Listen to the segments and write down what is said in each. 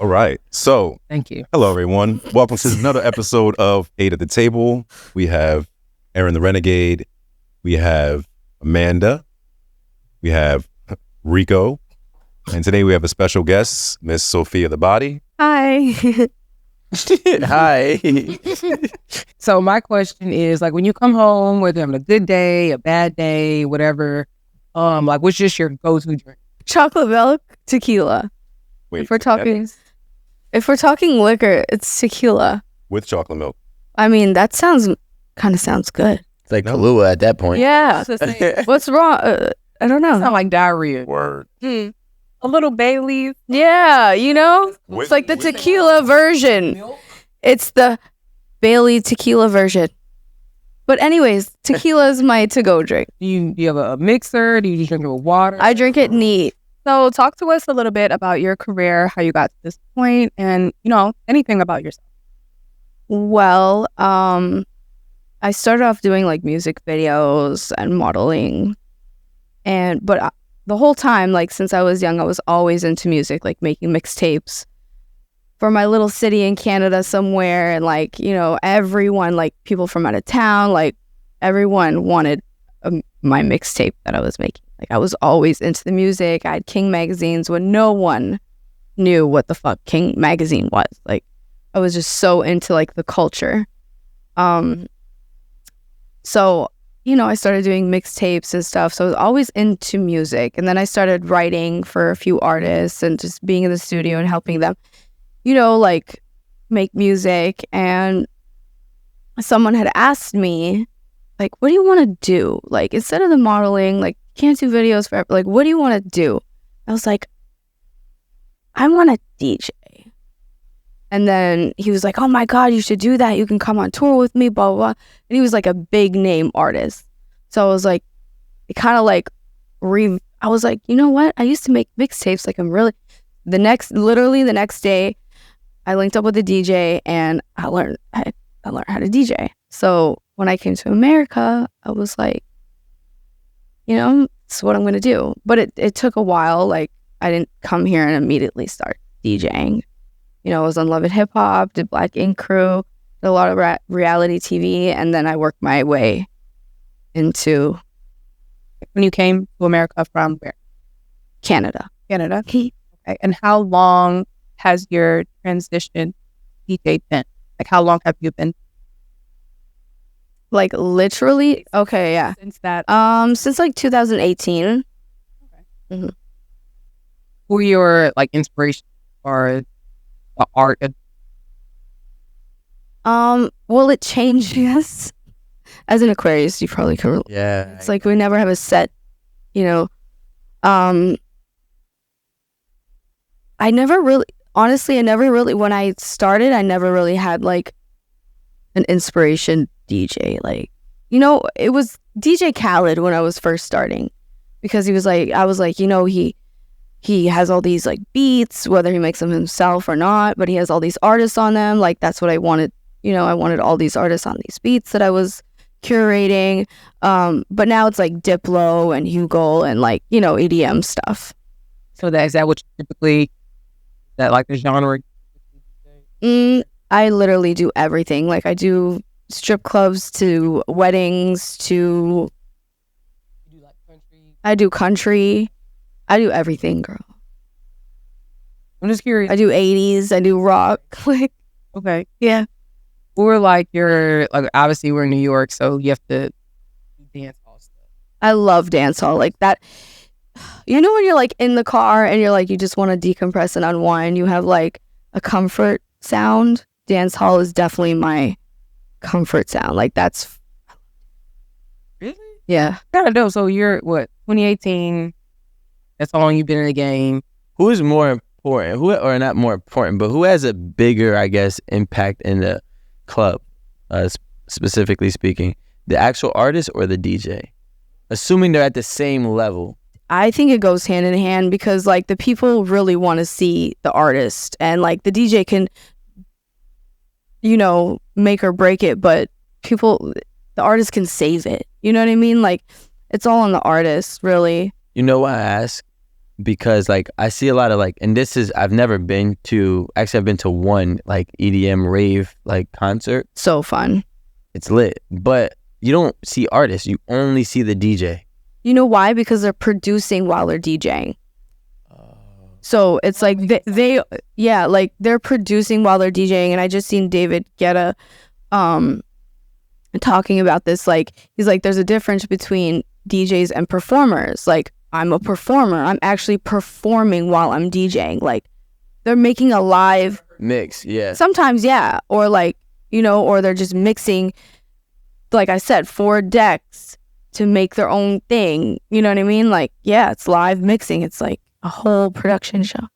All right. So, thank you. Hello, everyone. Welcome to another episode of Eight at the Table. We have Erin The Renegade. We have Amanda. We have Rico. And today we have a special guest, Miss Sophia Body. Hi. Hi. So my question is, like, when you come home, whether having a good day, a bad day, whatever, like, what's just your go-to drink? Chocolate milk, tequila. Wait, If we're talking liquor, it's tequila. with chocolate milk. I mean, that sounds good. It's like Kahlua at that point. Yeah. What's wrong? I don't know. It's not like diarrhea. Word. A little bay leaf. Yeah, you know? With- It's like the with- tequila version. It's the Bailey tequila version. But anyways, tequila is my to-go drink. Do you have a mixer? Do you just drink it with water? I drink it neat. So talk to us a little bit about your career, how you got to this point, and, anything about yourself. Well, I started off doing like music videos and modeling. But the whole time, like since I was young, I was always into music, like making mixtapes for my little city in Canada somewhere. And like, everyone, like people from out of town, like everyone wanted my mixtape that I was making. Like I was always into the music. I had King magazines when no one knew what the fuck King magazine was. Like I was just so into like the culture. So, I started doing mixtapes and stuff. So I was always into music. And then I started writing for a few artists and just being in the studio and helping them, like make music. And someone had asked me, like, what do you want to do? Like, instead of the modeling, like, can't do videos forever. Like, what do you want to do? I was like, I want to DJ. And then he was like, oh my God, you should do that. You can come on tour with me, blah, blah, blah. And he was like a big name artist. So I was like, it kind of like, I was like, you know what? I used to make mixtapes. Like literally the next day, I linked up with a DJ and I learned how to DJ. So when I came to America, I was like, it's what I'm going to do. But it took a while. Like I didn't come here and immediately start DJing. I was on Love and Hip Hop, did Black Ink Crew, did a lot of reality TV, and then I worked my way into When you came to America from where? Canada. Canada. Okay. And how long has your transition DJ been? Like how long have you been? Like literally? Okay, yeah. Since that. Since like 2018. Okay. Mm-hmm. Who are your like inspiration or the art? Well, it changes. As an Aquarius, you probably could. Yeah. It's like we never have a set, I never really, when I started, I never really had like an inspiration DJ. Like, it was DJ Khaled when I was first starting because he was like, I was like, he has all these like beats, whether he makes them himself or not, but he has all these artists on them. Like, that's what I wanted. I wanted all these artists on these beats that I was curating. But now it's like Diplo and Hugo and like, EDM stuff. So is that what you typically, that like the genre? I literally do everything. Like I do strip clubs to weddings to, You do like country? I do country. I do everything, girl. I'm just curious. I do 80s. I do rock. Like, Okay. yeah. Or like obviously we're in New York, so you have to do dance hall stuff. I love dancehall. Like that. When you're like in the car and you're like, you just want to decompress and unwind, you have like a comfort sound. Dancehall is definitely my comfort sound. Like that's. Really? Yeah. Gotta know. So you're what, 2018? That's how long you've been in the game. Who is more important? Or not more important, but who has a bigger, I guess, impact in the club, specifically speaking? The actual artist or the DJ? Assuming they're at the same level. I think it goes hand in hand because like the people really want to see the artist and like the DJ can, make or break it, but the artist can save it. You know what I mean? Like it's all on the artist, really. You know why I ask? because like I see a lot of like, and this is I've never been to. Actually, I've been to one like EDM rave like concert. So fun. It's lit, but you don't see artists. You only see the DJ. You know why? Because they're producing while they're DJing. So it's like they like they're producing while they're DJing. And I just seen David Guetta talking about this. Like, he's like, there's a difference between DJs and performers. Like, I'm a performer. I'm actually performing while I'm DJing. Like, they're making a live Mix, yeah. sometimes, yeah. Or like, you know, or they're just mixing, like I said, 4 decks to make their own thing. You know what I mean? Like, yeah, it's live mixing. It's like a whole production show.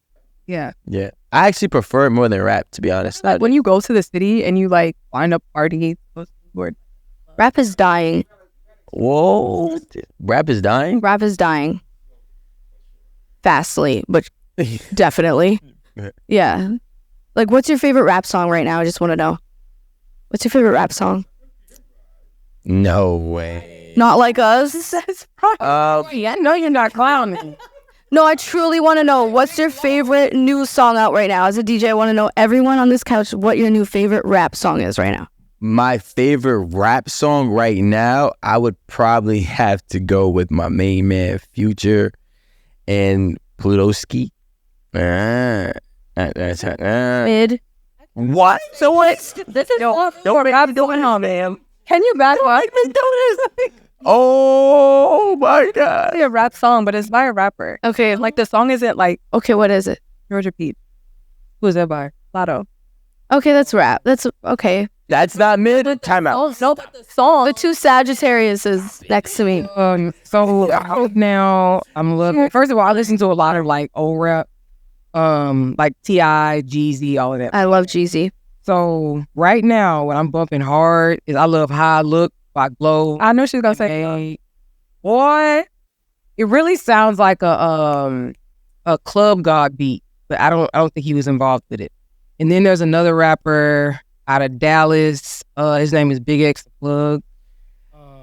Yeah. Yeah. I actually prefer it more than rap, to be honest. Like when you go to the city and you like find a party, Rap is dying. Whoa. Rap is dying? Rap is dying. Fastly, but definitely. Yeah. Like, what's your favorite rap song right now? I just want to know. What's your favorite rap song? No way. Not Like Us? I know you're not clowning. No, I truly want to know. What's your favorite new song out right now? As a DJ, I want to know, everyone on this couch, what your new favorite rap song is right now. My favorite rap song right now, I would probably have to go with my main man Future and Plutoski. Mid. What? So what's this is what I'm doing home, man. Can you back up? I've been doing this. Oh my God. a rap song, but it's by a rapper. Okay, Like the song isn't like okay, what is it? Georgia Pete. Who's that by? Lotto. Okay, that's rap. That's okay. That's not mid. Time out. Oh no, but the song. The 2 Sagittariuses next to me. So right now I'm looking. First of all, I listen to a lot of like old rap, like T.I., Jeezy, all of that. I love Jeezy. So right now, what I'm bumping hard is I love How I Look by Glow. I know she's gonna say Boy, it really sounds like a Club God beat, but I don't think he was involved with it. And then there's another rapper out of Dallas. His name is Big X the Plug.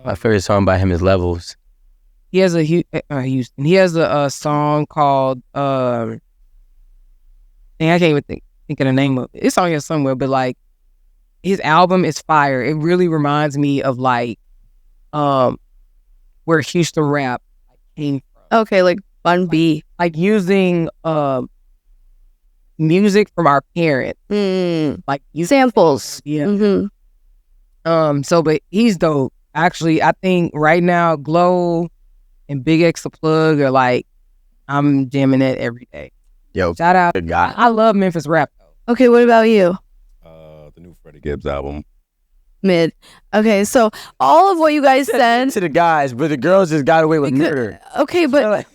My favorite song by him is Levels. He has a Houston. He has a song called I can't even think of the name of it. It's on here somewhere, but like his album is fire. It really reminds me of like where Houston rap came from. Okay, like Bun B. Like using music from our parents. Like Samples. Yeah. Mm-hmm. So but he's dope. Actually, I think right now Glow and Big X the Plug are like I'm jamming it every day. Yo, Shout out. good guy. I love Memphis rap though. Okay, what about you? The new Freddie Gibbs album. Mid. Okay, so all of what you guys said. To the guys, but the girls just got away with murder. Okay, but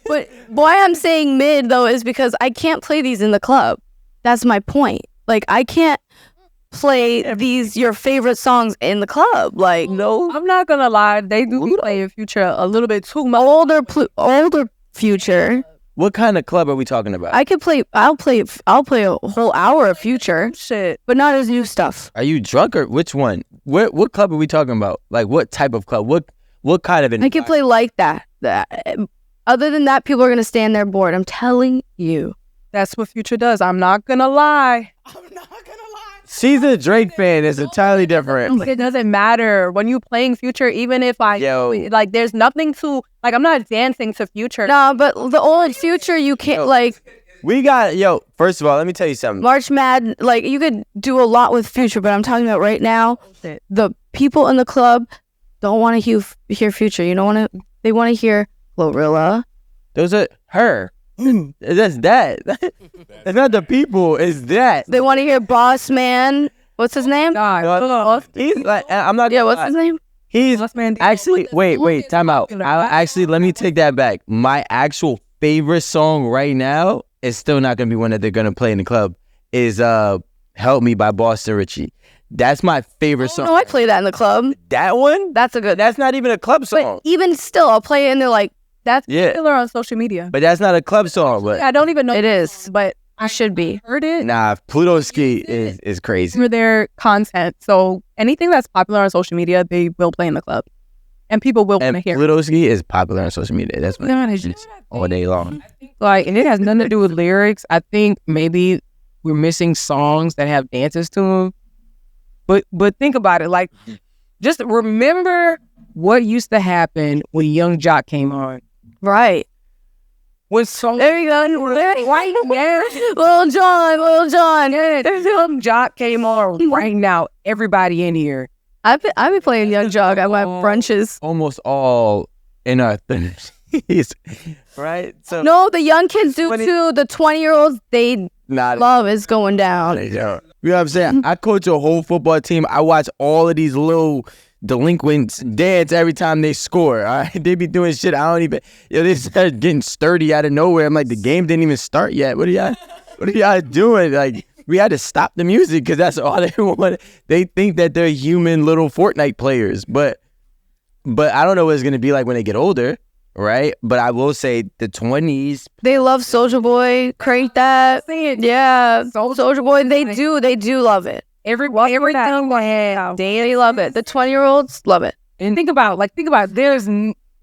why I'm saying mid though is because I can't play these in the club. That's my point. Like, I can't play these your favorite songs in the club. Like, no. I'm not gonna lie, they do play in Future a little bit too much. older Future. What kind of club are we talking about? I'll play a whole hour of Future. Shit. But not his new stuff. Are you drunk or which one? What club are we talking about? Like what type of club? What kind of? I can play like that. Other than that, people are gonna stand there bored. I'm telling you. That's what Future does. I'm not gonna lie. She's a Drake fan. It's entirely different. It doesn't matter when you playing Future. Even if like, there's nothing to like. I'm not dancing to Future. No, but the old Future, you can't like. We got First of all, let me tell you something. March Mad, like you could do a lot with Future, but I'm talking about right now. The people in the club don't want to hear Future. You don't want to. They want to hear Glorilla. Those are her. That's that. It's not the people. It's that. They want to hear Boss Man. What's his name? He's like, I'm not. Yeah, what's his name? He's Boss Man. actually. Wait. Time out. Let me take that back. My actual favorite song right now is still not gonna be one that they're gonna play in the club. Is "Help Me" by Boston Richie. That's my favorite song. No, I play that in the club. That one? That's a good. That's not even a club song. But even still, I'll play it and they're like, That's popular on social media. But that's not a club song. But I don't even know. it is, but I should be. heard it. nah, Pluto Ski is crazy. For their content. So anything that's popular on social media, they will play in the club. and people will want And to hear. Plutowski is popular on social media. That's what Yeah, it's it's all day long. like, and it has nothing to do with lyrics. I think maybe we're missing songs that have dances to them. But think about it. Like, just remember what used to happen when Young Jock came on. Right. When songs, There you go. right now, Little John. Young Jock came on right now. Everybody in here. I've been playing Young Jock at my brunches. Almost all in our 30s, right? So No, the young kids do When it- too. The 20-year-olds, they not love is going down. You know what I'm saying? I coach a whole football team. I watch all of these little delinquents dance every time they score. All right? They be doing shit I don't even. They start getting sturdy out of nowhere. I'm like, the game didn't even start yet. What are y'all doing? Like, we had to stop the music because that's all they want. They think that they're human little Fortnite players, but I don't know what it's gonna be like when they get older, right? But I will say the 20s. They love Soulja Boy, Crank That. Yeah, Soulja Boy. They do love it. Everything will have. They love it. The 20-year-olds love it. And think about there's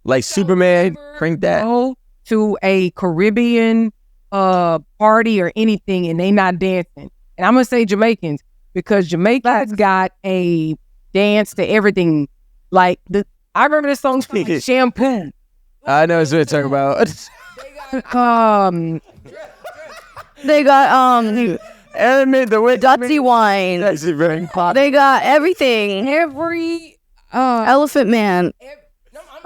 Like Superman, Crank That. go to a Caribbean party or anything and they not dancing. And I'm gonna say Jamaicans because Jamaicans got a dance to everything. Like I remember this song called Shampoo. I know what you're talking about. They got Element, the way Dutzy wine. That's very popular. They got everything. Every Elephant Man.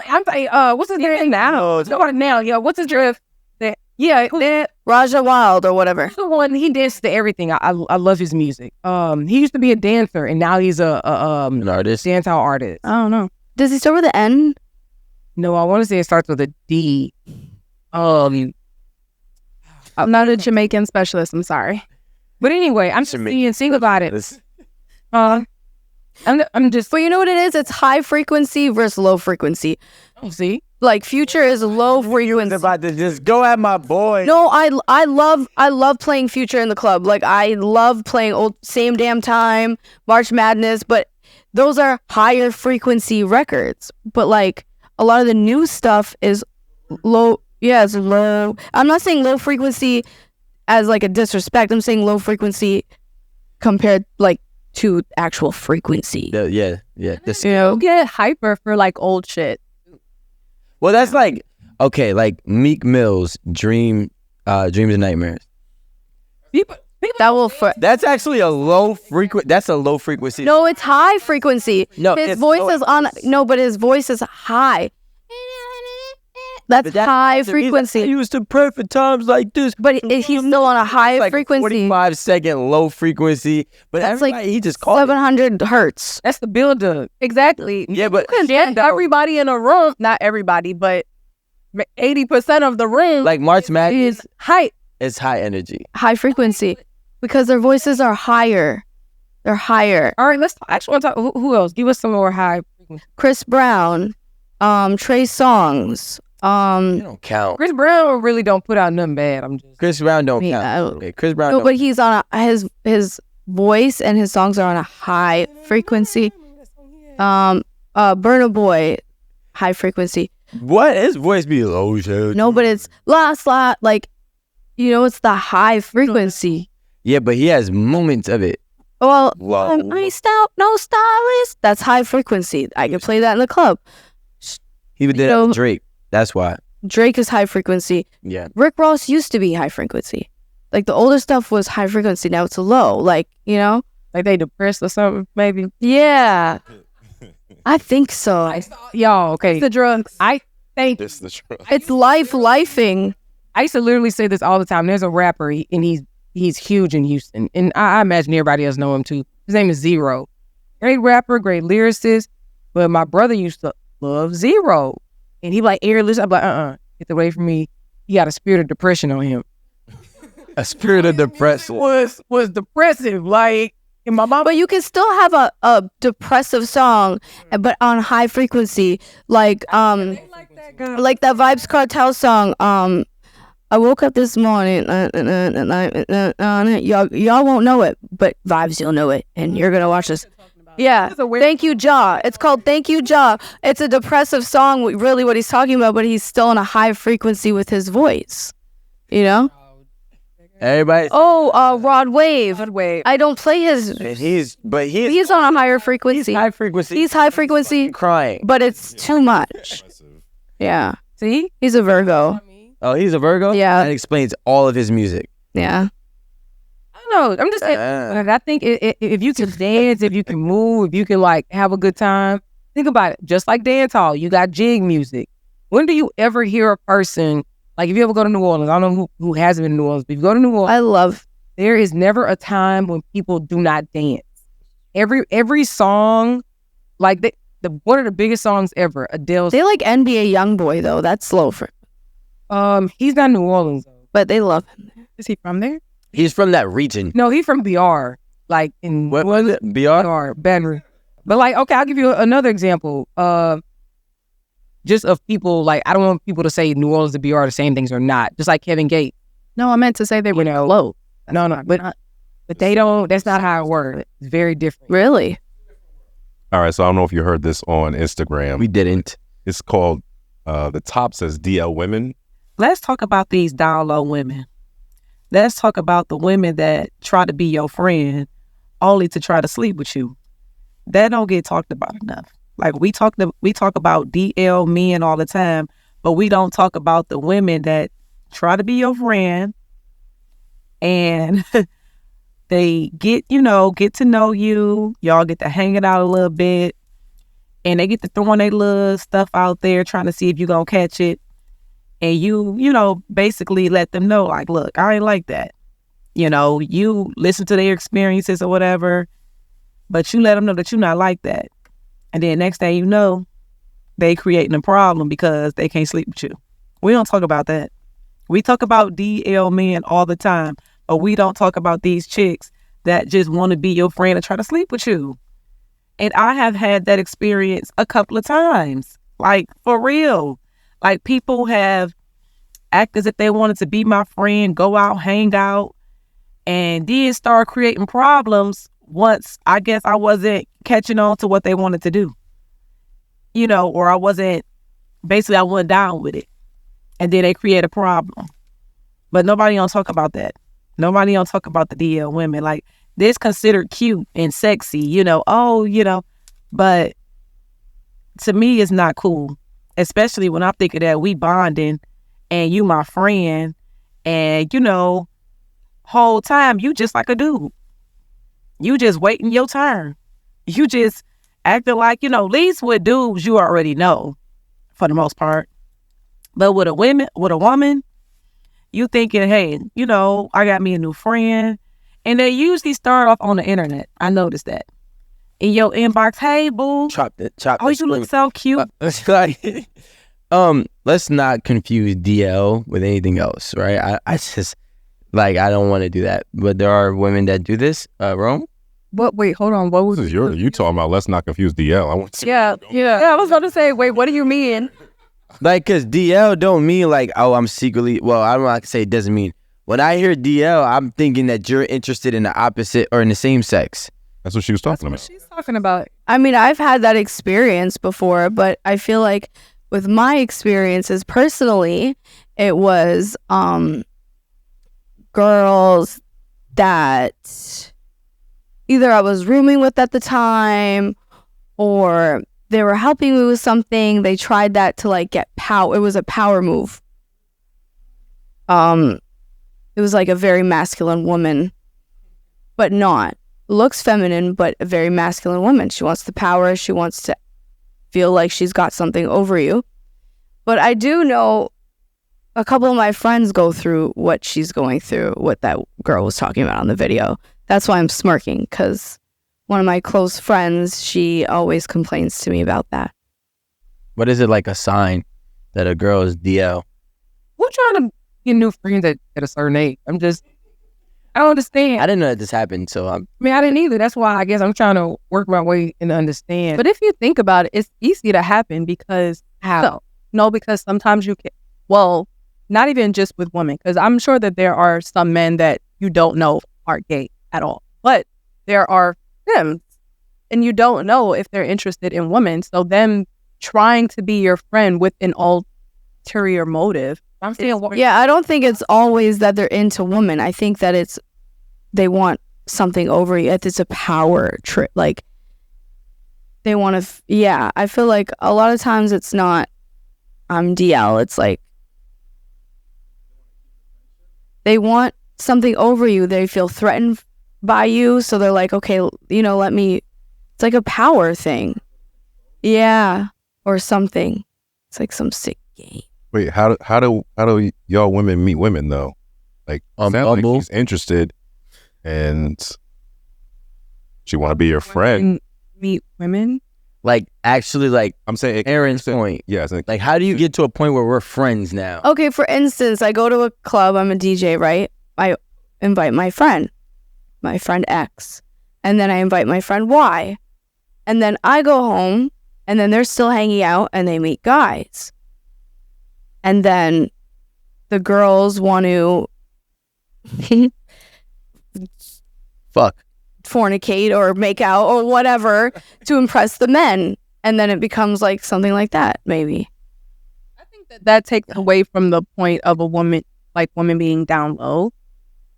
what's his name now? Nobody now. Yeah, what's his drift? That Raja Wild or whatever. the one he dances to everything. I love his music. He used to be a dancer and now he's an artist. dancehall artist. I don't know. Does he start with an N? No, I want to say it starts with a D. I'm not a Jamaican specialist. I'm sorry. But anyway, I'm just being think about it. I'm just But you know what it is? It's high frequency versus low frequency. see. Like Future is low frequency. About to just go at my boy. No, I love playing Future in the club. Like I love playing old Same Damn Time, March Madness, but those are higher frequency records. But like a lot of the new stuff is low. Yeah, it's low. I'm not saying low frequency as like a disrespect. I'm saying low frequency compared like to actual frequency. Yeah. You know? Get hyper for like old shit. Well, that's like okay, like Meek Mill's Dreams and Nightmares. That will. That's actually a low frequency. That's a low frequency. No, it's high frequency. No, his it's voice low- is on. No, but his voice is high. That's high frequency. I used to pray for times like this. But he's still on a high Like frequency. 45-second low frequency. But That's like everybody, he just called it. 700 hertz. That's the builder. Exactly. Yeah, but Everybody in a room, not everybody, but 80% of the room like March Madness is height. is high energy. High frequency. Because their voices are higher. They're higher. All right, I actually want to talk. Who else? Give us some more high frequency. Chris Brown, Trey Songz. You don't count. Chris Brown really don't put out nothing bad. I'm just Chris Brown don't I count. don't- Okay, Chris Brown. No, don't. but he's on his voice and his songs are on a high frequency. Burna Boy, high frequency. What? His voice be low, shit. No, but it's like, it's the high frequency. Yeah, but he has moments of it. Well, Low. I'm iced out, no stylist. That's high frequency. I can play that in the club. He did that with Drake. That's why. Drake is high frequency. Yeah. Rick Ross used to be high frequency. Like the older stuff was high frequency. Now it's low. Like, like they depressed or something, maybe. Yeah. I think so. Y'all, okay. The drugs. I think This is the truth. It's lifing. I used to literally say this all the time. There's a rapper, and he's huge in Houston, and I imagine everybody else know him too. His name is Zero. Great rapper, great lyricist, but my brother used to love Zero, and he like listen. I'm like, get away from me. He got a spirit of depression on him. A spirit of depression. Was depressive, like. And my mom, But you can still have a depressive song, but on high frequency. Like like that Vibes Cartel song. I woke up this morning, y'all won't know it, but Vibes, you'll know it, and you're gonna watch this. Yeah. Thank you, Ja. It's called Thank You, Ja. It's a depressive song, really what he's talking about, but he's still in a high frequency with his voice. You know? Everybody. Rod Wave. I don't play his. He's on a higher frequency. high frequency. He's high frequency, crying. but it's too much. Yeah. See? He's a Virgo. Oh, he's a Virgo? Yeah. That explains all of his music. Yeah. I don't know. I'm just saying, I think if you can dance, if you can move, if you can like have a good time, think about it. Just like dance hall, you got jig music. When do you ever hear a person, like if you ever go to New Orleans, I don't know who hasn't been to New Orleans, but if you go to New Orleans, there is never a time when people do not dance. Every song, like one of the biggest songs ever, Adele's. They like NBA Youngboy though. That's slow for. He's not in New Orleans though, but they love him. Is he from there? He's from that region. No, he's from BR, like in what was it? BR, Baton Rouge. But like, okay, I'll give you another example. Just of people, like, I don't want people to say New Orleans and BR are the same things or not. Just like Kevin Gates. No, I meant to say they were low. No, but they don't. That's not how it works. It's very different. Really? All right, so I don't know if you heard this on Instagram. We didn't. It's called, the top says DL Women. Let's talk about these down low women. Let's talk about the women that try to be your friend only to try to sleep with you. That don't get talked about enough. Like we talk about DL men all the time, but we don't talk about the women that try to be your friend and they get to know you. Y'all get to hang it out a little bit and they get to throwing their little stuff out there trying to see if you're going to catch it. And you basically let them know, like, look, I ain't like that. You listen to their experiences or whatever, but you let them know that you're not like that. And then next thing you know, they creating a problem because they can't sleep with you. We don't talk about that. We talk about DL men all the time, but we don't talk about these chicks that just want to be your friend and try to sleep with you. And I have had that experience a couple of times, like for real. Like people have acted as if they wanted to be my friend, go out, hang out, and then start creating problems once I guess I wasn't catching on to what they wanted to do. Or I wasn't down with it. And then they create a problem. But nobody don't talk about that. Nobody don't talk about the DL women. Like, this considered cute and sexy, but to me it's not cool. Especially when I'm thinking that we bonding and you my friend and, whole time you just like a dude. You just waiting your turn. You just acting like, at least with dudes you already know for the most part. But with a woman, you thinking, hey, I got me a new friend. And they usually start off on the internet. I noticed that. In your inbox, hey boo. You look so cute. Let's not confuse DL with anything else, right? I just I don't want to do that. But there are women that do this. Rome? What? Wait, hold on. What was This is you talking about? Let's not confuse DL. I want to. Yeah. I was about to say, wait, what do you mean? Cause DL don't mean I'm secretly. Well, I'm not gonna say it doesn't mean. When I hear DL, I'm thinking that you're interested in the opposite or in the same sex. That's what she was talking about. She's talking about. I mean, I've had that experience before, but I feel like with my experiences personally, it was girls that either I was rooming with at the time or they were helping me with something. They tried that to get power. It was a power move. It was like a very masculine woman, but not. Looks feminine, but a very masculine woman. She wants the power. She wants to feel like she's got something over you. But I do know a couple of my friends go through what she's going through, what that girl was talking about on the video. That's why I'm smirking, because one of my close friends, she always complains to me about that. What is it a sign that a girl is DL? We're trying to get new friends at a certain age. I don't understand. I didn't know that this happened, so I didn't either. That's why I guess I'm trying to work my way and understand. But if you think about it, it's easy to happen because because sometimes you can. Well, not even just with women, because I'm sure that there are some men that you don't know are gay at all, but there are femmes and you don't know if they're interested in women. So them trying to be your friend with an ulterior motive. I'm saying, Yeah, I don't think it's always that they're into women. I think that it's they want something over you. It's a power trip. Like they want to. Yeah, I feel like a lot of times it's not. I'm DL. It's like they want something over you. They feel threatened by you, so they're like, okay, let me. It's like a power thing. Yeah, or something. It's like some sick game. Wait, how do y'all women meet women though? Like, sounds like she's interested, and she want to be your friend. Meet women. Like, actually, like, I'm saying Erin's point. Yeah, like, how do you get to a point where we're friends now? Okay, for instance, I go to a club. I'm a DJ, right? I invite my friend X, and then I invite my friend Y, and then I go home, and then they're still hanging out, and they meet guys, and then the girls want to Fuck. fornicate or make out or whatever to impress the men, and then it becomes like something like that. Maybe I think that takes away from the point of a woman, like women being down low.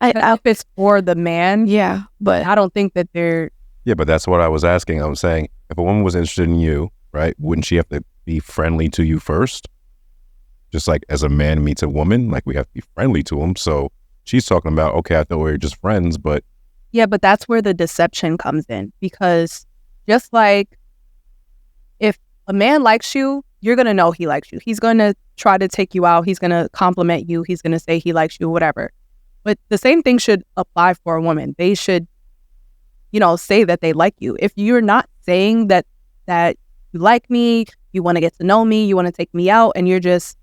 If it's for the man, yeah, but I don't think that they're. Yeah, but that's what I was asking. I was saying, if a woman was interested in you, right, wouldn't she have to be friendly to you first? Just like as a man meets a woman, like we have to be friendly to him. So she's talking about, okay, I thought we were just friends, but. Yeah, but that's where the deception comes in, because just like if a man likes you, you're going to know he likes you. He's going to try to take you out. He's going to compliment you. He's going to say he likes you, whatever. But the same thing should apply for a woman. They should, say that they like you. If you're not saying that you like me, you want to get to know me, you want to take me out, and you're just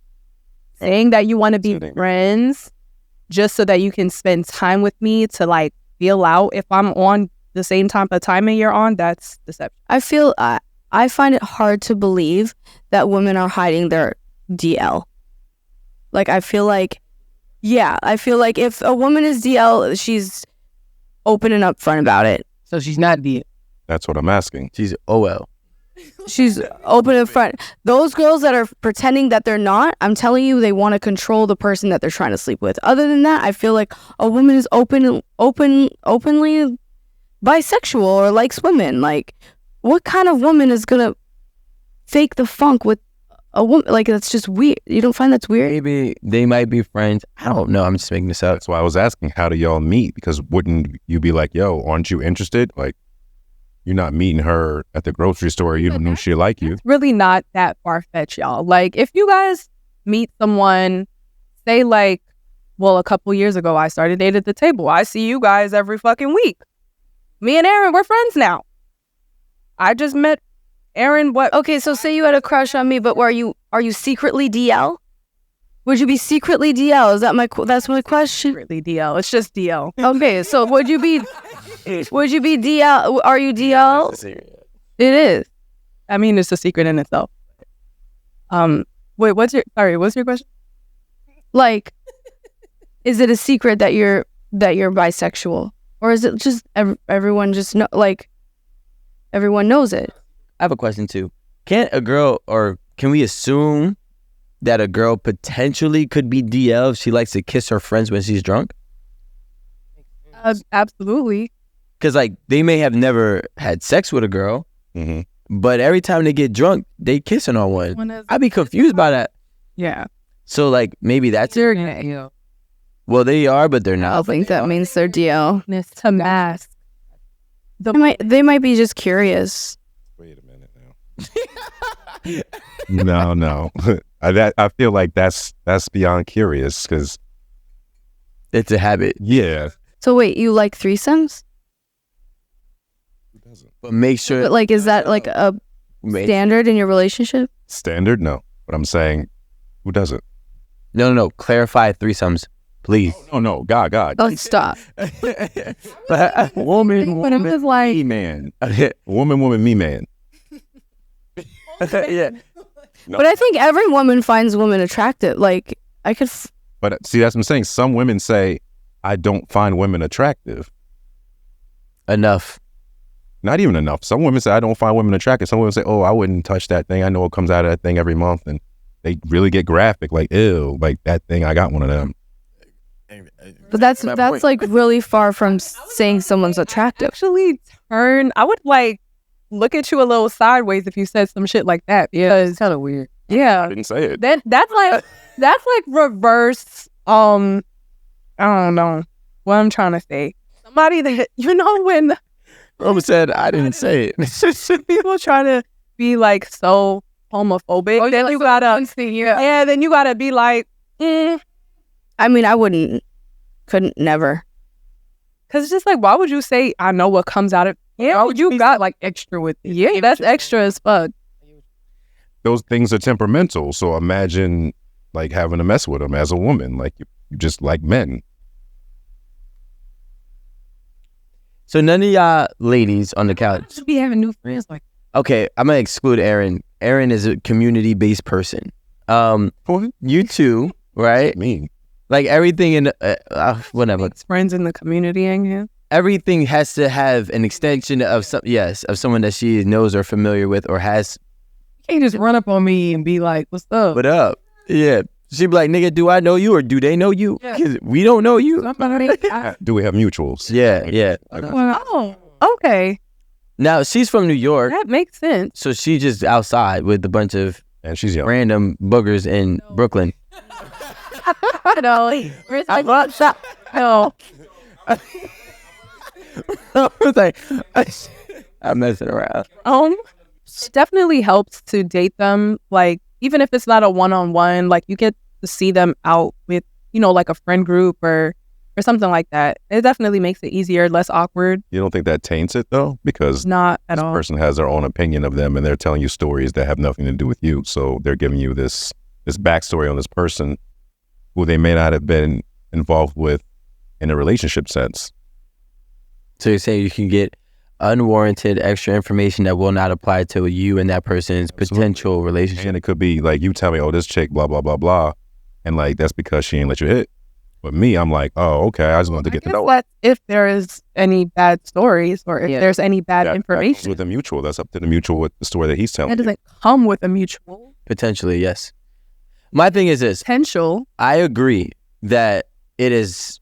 saying that you want to be friends just so that you can spend time with me to like feel out if I'm on the same type of timing you're on, that's deception. I find it hard to believe that women are hiding their DL. Like, I feel like if a woman is DL, she's open and upfront about it. So she's not DL. That's what I'm asking. She's OL. She's open and front. Those girls that are pretending that they're not, I'm telling you, they want to control the person that they're trying to sleep with. Other than that, I feel like a woman is openly bisexual or likes women. Like, what kind of woman is gonna fake the funk with a woman? Like, that's just weird. You don't find that's weird? Maybe they might be friends. I don't know. I'm just making this up. That's why I was asking, how do y'all meet? Because wouldn't you be like, yo, aren't you interested? Like, you're not meeting her at the grocery store. You don't know she like you. It's really not that far-fetched, y'all. Like, if you guys meet someone, say like, well, a couple years ago, I started Date at the Table. I see you guys every fucking week. Me and Erin, we're friends now. I just met Erin. What? Okay, so say you had a crush on me, but are you secretly DL? Would you be secretly DL? That's my question. Secretly DL. It's just DL. Okay, so would you be DL? Are you DL? It is. I mean, it's a secret in itself. Wait, what's your question? Like, is it a secret that you're bisexual, or is it just everyone just know? Like, everyone knows it. I have a question too. Can we assume that a girl potentially could be DL if she likes to kiss her friends when she's drunk? Absolutely. Because like they may have never had sex with a girl, but every time they get drunk, they kissing on one. I'd be confused by that. Yeah. So like maybe that's Yeah. Well, they are, but they're not. I don't think that means they're DL. It's to mask. They might be just curious. Wait a minute now. No. I feel like that's beyond curious because It's a habit. Yeah. So wait, you like threesomes? Who doesn't? But make sure. But like, is that like a standard in your relationship? Standard? No. But I'm saying, who doesn't? No. Clarify threesomes, please. Oh, no. God. Oh, stop. Woman, But it was like, me, man. Woman, me, man. Yeah. No. But I think every woman finds women attractive. Like, I could. But see, that's what I'm saying. Some women say, I don't find women attractive. Enough. not even enough. Some women say, I don't find women attractive. Some women say, oh, I wouldn't touch that thing. I know it comes out of that thing every month. And they really get graphic, like, ew, like that thing, I got one of them. But that's like really far from saying someone's attractive. Actually, I would like look at you a little sideways if you said some shit like that. Yeah, it's kind of weird. Yeah, I didn't say it. That's like reverse. I don't know what I'm trying to say. Somebody that when Rome said, I didn't say it. people try to be like so homophobic, then you gotta then you gotta be like, I mean, I couldn't never. Cause it's just like, why would you say I know what comes out of? Yeah, you got like Extra with it. yeah, that's extra as fuck. Those things are temperamental. So imagine like having to mess with them as a woman. Like you just like men. So none of y'all ladies on the couch. Should be having new friends like. Okay, I'm gonna exclude Erin. Erin is a community-based person. You two, right? Me. Like everything in whatever. Makes friends in the community in here. Everything has to have an extension of someone that she knows or familiar with or has. You can't just run up on me and be like, "What's up?" What up? Yeah. She'd be like, nigga, do I know you or do they know you? Because we don't know you. Do we have mutuals? Yeah. Oh, okay, Now, she's from New York, that makes sense. so she's just outside with a bunch of And she's young. random boogers in Brooklyn. No, no. I was like, I'm messing around. It definitely helps to date them. Like, even if it's not a one-on-one, like you get to see them out with, like a friend group or something like that. It definitely makes it easier, less awkward. You don't think that taints it though? Because Not at this all. person has their own opinion of them and they're telling you stories that have nothing to do with you. So they're giving you this backstory on this person who they may not have been involved with in a relationship sense. So you're saying you can get unwarranted extra information that will not apply to you and that person's potential relationship. And it could be like, you tell me, oh, this chick, blah, blah, blah, blah. And like, that's because she ain't let you hit. But me, I'm like, oh, okay, I just wanted to get to know her. That's if there is any bad stories or if there's any bad That comes information. with a mutual. That's up to the mutual with the story that he's telling That you. doesn't come with a mutual Potentially, yes. My thing is this. potential. I agree that it is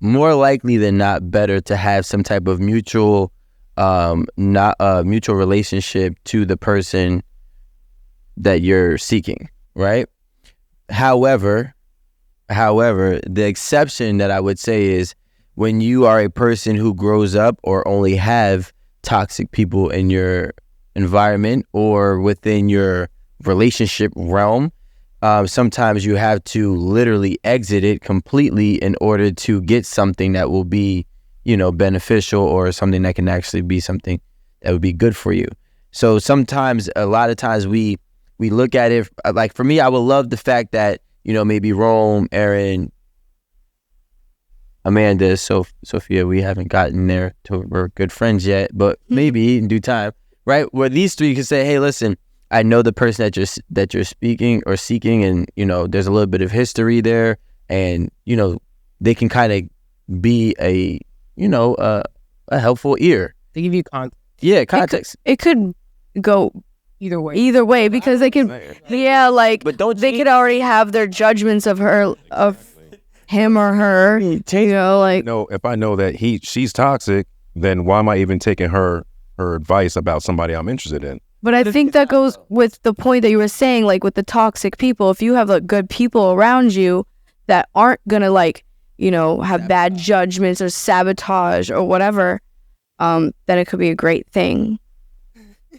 more likely than not better to have some type of mutual relationship to the person that you're seeking, right? However, the exception that I would say is when you are a person who grows up or only have toxic people in your environment or within your relationship realm, sometimes you have to literally exit it completely in order to get something that will be, beneficial or something that can actually be something that would be good for you. So a lot of times we look at it, like for me, I would love the fact that, maybe Rome, Erin, Amanda, Sophia, we haven't gotten there to we're good friends yet, but maybe in due time, right? Where these three can say, hey, listen, I know the person that you're speaking or seeking, and there's a little bit of history there, and they can kind of be a helpful ear. They give you context. Yeah, context. It could go Either way. either way because they could, But don't they could already have their judgments of him or her. No, if I know that she's toxic, then why am I even taking her advice about somebody I'm interested in? But I think that goes with the point that you were saying, like with the toxic people. If you have like good people around you that aren't gonna have bad judgments or sabotage or whatever, then it could be a great thing.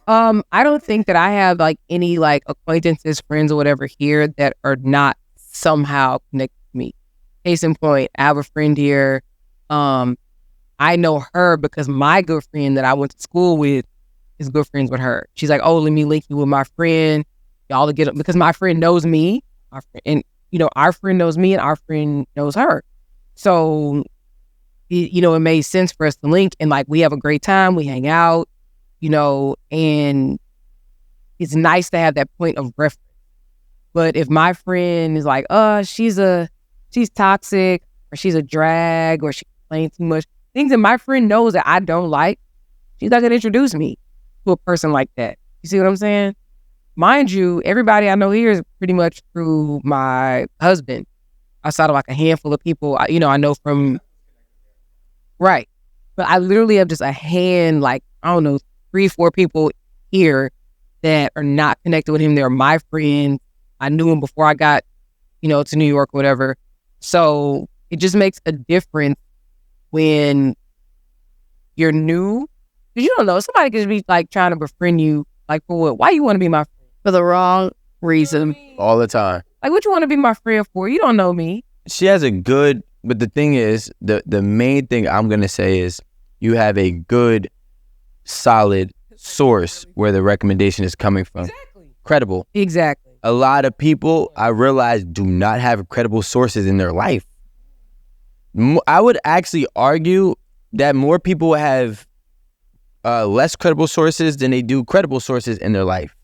I don't think that I have like any like acquaintances, friends, or whatever here that are not somehow connected to me. Case in point, I have a friend here. I know her because my good friend that I went to school with is good friends with her. She's like, oh, let me link you with my friend. Y'all to get up because my friend knows me. Our friend knows me and our friend knows her. So, it made sense for us to link and like we have a great time. We hang out, and it's nice to have that point of reference. But if my friend is like, she's toxic or she's a drag or she's playing too much, things that my friend knows that I don't like, She's not gonna introduce me to a person like that. You see what I'm saying? Mind you, everybody I know here is pretty much through my husband. Outside of like a handful of people, I know from. Right. But I literally have just a hand, like, I don't know, 3-4 people here that are not connected with him. They're my friends. I knew him before I got, to New York or whatever. So it just makes a difference when you're new. Because you don't know. Somebody could be like trying to befriend you. Like, for what? Why you want to be my friend? For the wrong reason. All the time. Like, what you want to be my friend for? You don't know me. She has a good, but the thing is, the main thing I'm going to say is you have a good, solid source where the recommendation is coming from. Exactly. Credible. Exactly. A lot of people, I realize, do not have credible sources in their life. I would actually argue that more people have less credible sources than they do credible sources in their life.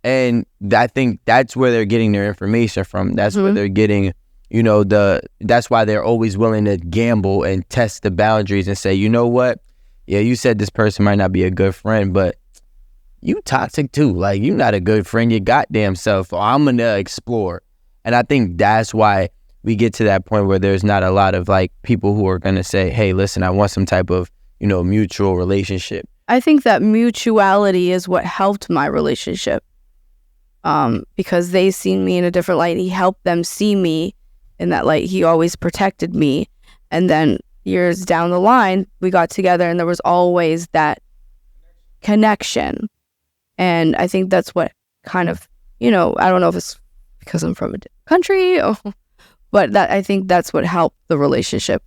And I think that's where they're getting their information from. That's where they're getting, that's why they're always willing to gamble and test the boundaries and say, you know what? Yeah, you said this person might not be a good friend, but you toxic too. Like, you're not a good friend, your goddamn self. So I'm going to explore. And I think that's why we get to that point where there's not a lot of like people who are going to say, hey, listen, I want some type of, mutual relationship. I think that mutuality is what helped my relationship. Because they seen me in a different light. He helped them see me in that light. He always protected me. And then years down the line, we got together and there was always that connection. And I think that's what kind of, I don't know if it's because I'm from a different country, but I think that's what helped the relationship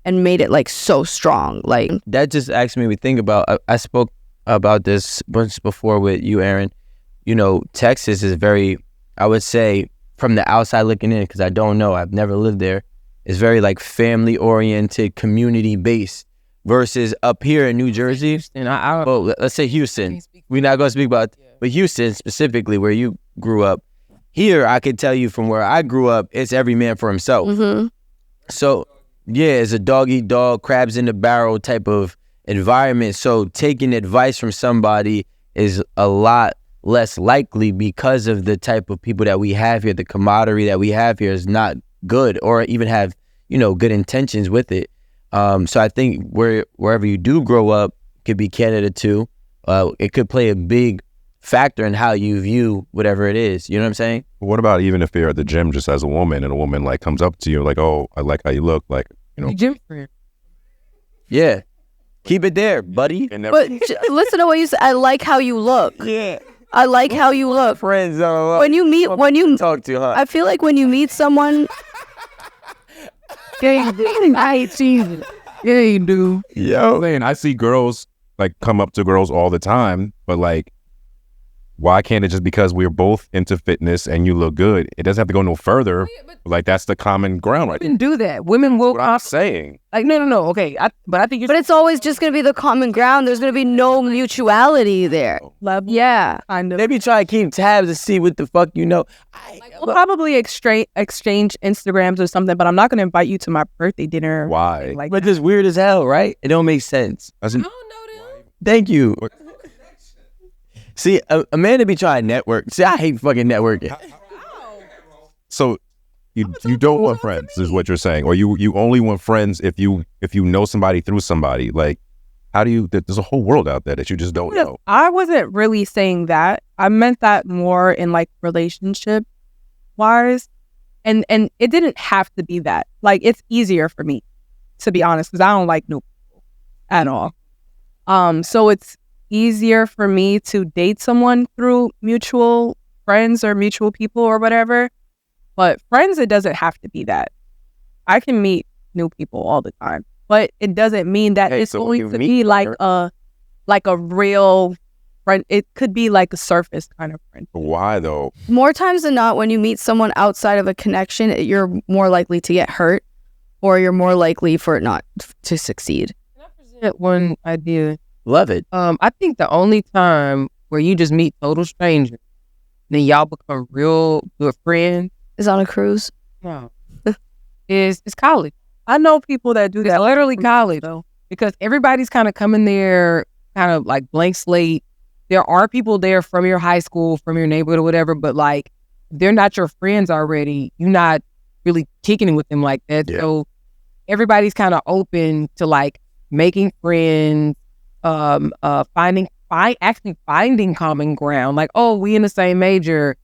and made it like so strong. Like, that just actually made me think about, I spoke about this once before with you, Erin. Texas is very, I would say, from the outside looking in, because I don't know, I've never lived there, is very like family oriented, community based, versus up here in New Jersey. Well, let's say Houston. We're not going to speak about, but Houston specifically, where you grew up. Here, I can tell you from where I grew up, it's every man for himself. So, yeah, it's a dog eat dog, crabs in the barrel type of environment. So taking advice from somebody is a lot less likely because of the type of people that we have here. The camaraderie that we have here is not good, or even have, good intentions with it. So I think wherever you do grow up could be Canada too. It could play a big factor in how you view whatever it is. You know what I'm saying? What about even if you're at the gym just as a woman and a woman like comes up to you like, oh, I like how you look, like, Your gym friend. Yeah. Keep it there, buddy. but listen to what you said. I like how you look. Yeah. I like how you look. Friends When you talk to, huh? I feel like when you meet someone, I see it. Yeah, you do. Yo, man, I see girls like come up to girls all the time, but like, why can't it just because we're both into fitness and you look good? It doesn't have to go no further. Like, that's the common ground, right? Women do that. Women will. What I'm saying. Like, no. Okay, but I think you're. but it's always just gonna be the common ground. There's gonna be no mutuality there. Level, Yeah. kind of. They be trying to keep tabs to see what the fuck We'll probably exchange Instagrams or something, but I'm not going to invite you to my birthday dinner. Why? Like, But it's weird as hell, right? It don't make sense. I don't know them. Thank you. See, Amanda be trying to network. See, I hate fucking networking. So you don't want friends, is what you're saying, or you only want friends if you know somebody through somebody. Like, how do you? There's a whole world out there that you just don't know. I wasn't really saying that. I meant that more in like relationship wise, and it didn't have to be that. Like, it's easier for me, to be honest, because I don't like new people at all. So it's easier for me to date someone through mutual friends or mutual people or whatever. But friends, it doesn't have to be that. I can meet new people all the time, but it doesn't mean that it's so going you to meet be like her- a real friend. It could be like a surface kind of friend. Why though? More times than not, when you meet someone outside of a connection, you're more likely to get hurt, or you're more likely for it not to succeed. Can I present one idea? Love it. I think the only time where you just meet total strangers, then y'all become real good friends. Is on a cruise. No, is college. I know people that do It's that. literally college. though. because everybody's kind of coming there kind of like blank slate. There are people there from your high school, from your neighborhood or whatever, but like they're not your friends already. You're not really kicking it with them like that. Yeah. So everybody's kind of open to like making friends, finding common ground. Like, oh, we in the same major.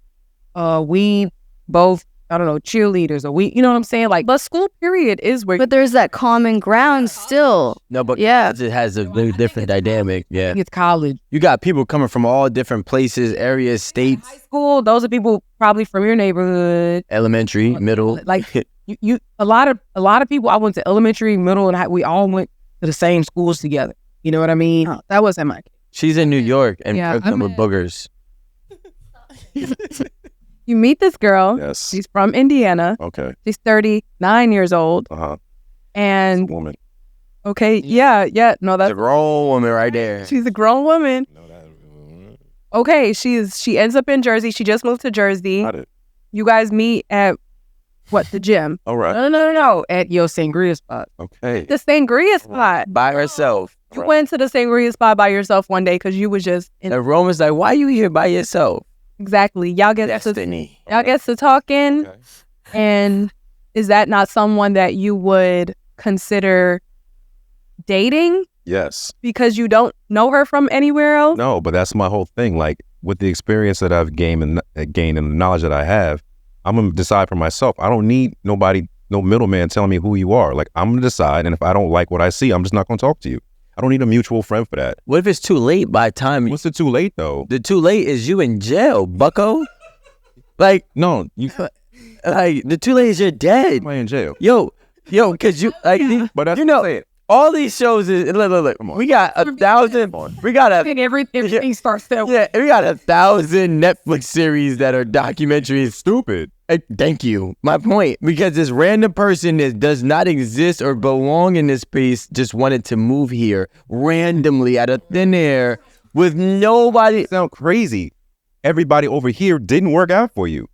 We both, I don't know, cheerleaders, or we, you know what I'm saying? Like, But school period is where But there's that common ground still. No, but Yeah. it has a very different dynamic. Yeah. it's college. You got people coming from all different places, areas, states, High school, those are people probably from your neighborhood. elementary, middle. Like you a lot of people, I went to elementary, middle, and high, we all went to the same schools together. You know what I mean? oh, that wasn't my case. She's in New York and Yeah, them with boogers. You meet this girl. Yes. She's from Indiana. Okay. She's 39 years old. And Woman. okay, yeah, no, That's that's a grown woman right there. she's a grown woman. Okay, she ends up in Jersey. She just moved to Jersey. Got it. You guys meet at what, the gym? All right. No. At your sangria spot. Okay. The sangria spot. By herself. You went to the sangria spot by yourself one day because you was just in. And Roman's like, why you here by yourself? Exactly. Y'all get Destiny. to talking. Okay. And is that not someone that you would consider dating Yes. because you don't know her from anywhere else? No, but that's my whole thing. Like with the experience that I've gained and the knowledge that I have, I'm gonna decide for myself. I don't need nobody, no middleman telling me who you are. Like I'm gonna decide, and if I don't like what I see, I'm just not gonna talk to you. I don't need a mutual friend for that. What if it's too late by the time? What's it too late though? The too late is you in jail, bucko. Like, No, you like the too late is you're dead. in jail. Yo, cause you like, But that's you what know, I'm saying. all these shows is look. We got 1,000. We got I think everything starts there. yeah. We got 1,000 Netflix series that are documentaries. Stupid. Thank you. My point, because this random person that does not exist or belong in this space just wanted to move here randomly out of thin air with nobody. Sound crazy. Everybody over here didn't work out for you.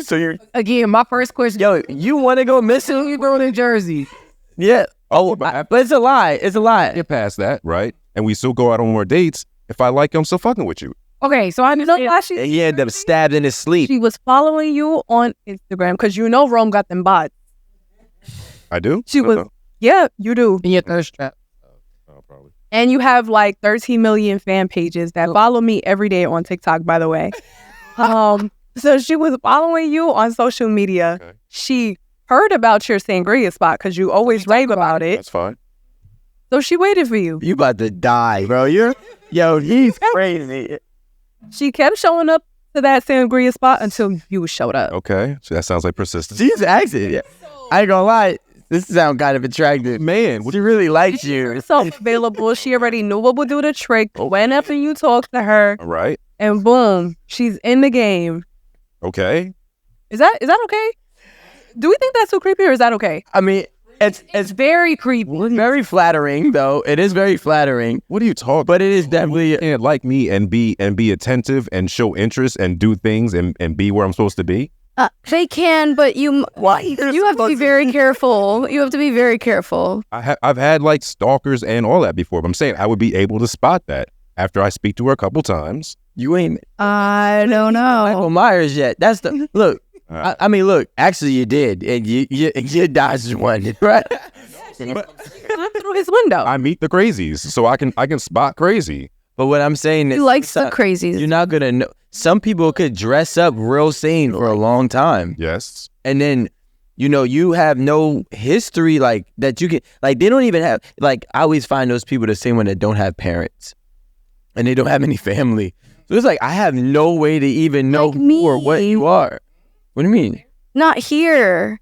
So you're, Again, my first question. yo, you want to go missing? You girl in Jersey. Yeah. Oh, but it's a lie. It's a lie. Get past that, right? And we still go out on more dates. If I like you, I'm still fucking with you. Okay, so I You know understand. why And he ended up stabbed in his sleep. she was following you on Instagram because you know Rome got them bots. I do? She was, yeah, you do. in your thirst trap. Oh, probably. And you have like 13 million fan pages that follow me every day on TikTok, by the way. So she was following you on social media. Okay. She heard about your sangria spot because you always rave about it. That's fine. So she waited for you. You about to die, bro. Yo, he's crazy. She kept showing up to that sangria spot until you showed up. Okay. So that sounds like persistence. She's acting. Yeah. I ain't gonna lie. This sounds kind of attractive. Man, She really likes you. Herself available. She already knew what would do the trick. Went up and you talked to her, all right. and boom, she's in the game. Okay. Is that okay? Do we think that's too creepy, or is that okay? I mean, it's Very creepy. very flattering, though. It is very flattering, What are you talking? but it is definitely. You can't like me and be attentive and show interest and do things and be where I'm supposed to be. They can, but you have to be very careful. You have to be very careful. I've had like stalkers and all that before, but I'm saying I would be able to spot that after I speak to her a couple times. You ain't I don't know. Michael Myers yet. That's the look. I mean, look. Actually, you did, and you dodged one, right? Through his window. I meet the crazies, so I can spot crazy. But what I'm saying is, He likes the crazies. you're not gonna know. Some people could dress up real sane for a long time, Yes. and then you have no history like that. You can like they don't even have like I always find those people the same one that don't have parents, and they don't have any family. So it's like I have no way to even know Like who or what me. you are. What do you mean? Not here.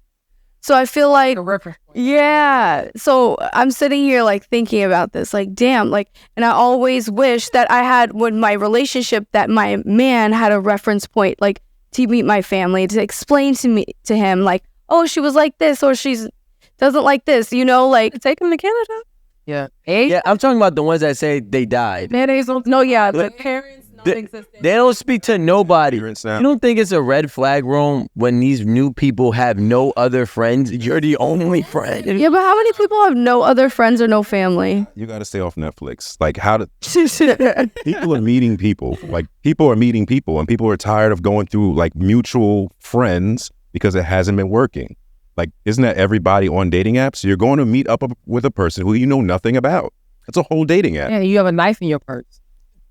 So I feel like, A reference. yeah. So I'm sitting here like thinking about this, like, damn, like, and I always wish that I had with my relationship that my man had a reference point, like to meet my family, to explain to him, like, oh, she was like this, or she's doesn't like this, like. Take him to Canada. Yeah. Hey, Yeah, I'm talking about the ones that say they died. mayonnaise on. No, yeah, the Look. parents know They don't speak to nobody. You don't think it's a red flag, Rome, when these new people have no other friends? You're the only friend. Yeah, but how many people have no other friends or no family? You got to stay off Netflix. Like, people are meeting people. Like, people are meeting people, and people are tired of going through like mutual friends because it hasn't been working. Like, isn't that everybody on dating apps? You're going to meet up with a person who you know nothing about. That's a whole dating app. Yeah, you have a knife in your purse.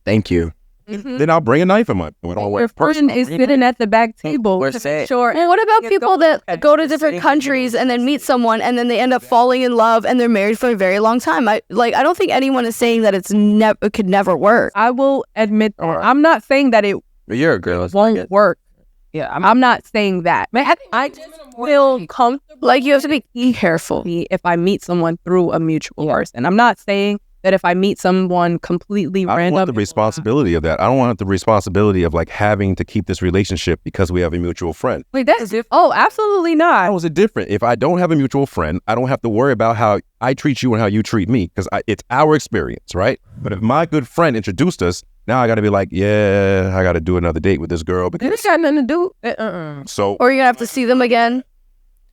Thank you. Then I'll bring a knife in my Your friend is sitting at the back table. We're to saying- make sure. And what about people that go to different countries and then meet someone and then they end up falling in love and they're married for a very long time? I don't think anyone is saying that it could never work. I will admit, I'm not saying that it You're a girl. won't work. Yeah, I'm not saying that. I just feel comfortable. Like, you have to be careful. If I meet someone through a mutual person. I'm not saying that if I meet someone completely I don't random. want the responsibility of that. I don't want the responsibility of like having to keep this relationship because we have a mutual friend. Wait, that's different. Oh, absolutely not. How is it different? If I don't have a mutual friend, I don't have to worry about how I treat you and how you treat me because it's our experience, right? But if my good friend introduced us, now I got to be like, yeah, I got to do another date with this girl. It ain't got nothing to do. So, Or you're going to have to see them again.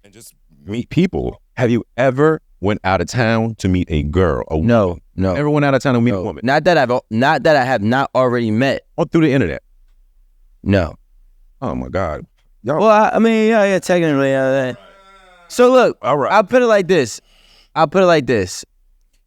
and just meet people. Have you ever went out of town to meet a girl? No. Ever went out of town to meet a woman? Not that I have not already met. Or through the internet? No. Oh my God. Y'all, Well, I mean, yeah, technically. So look, all right. I'll put it like this.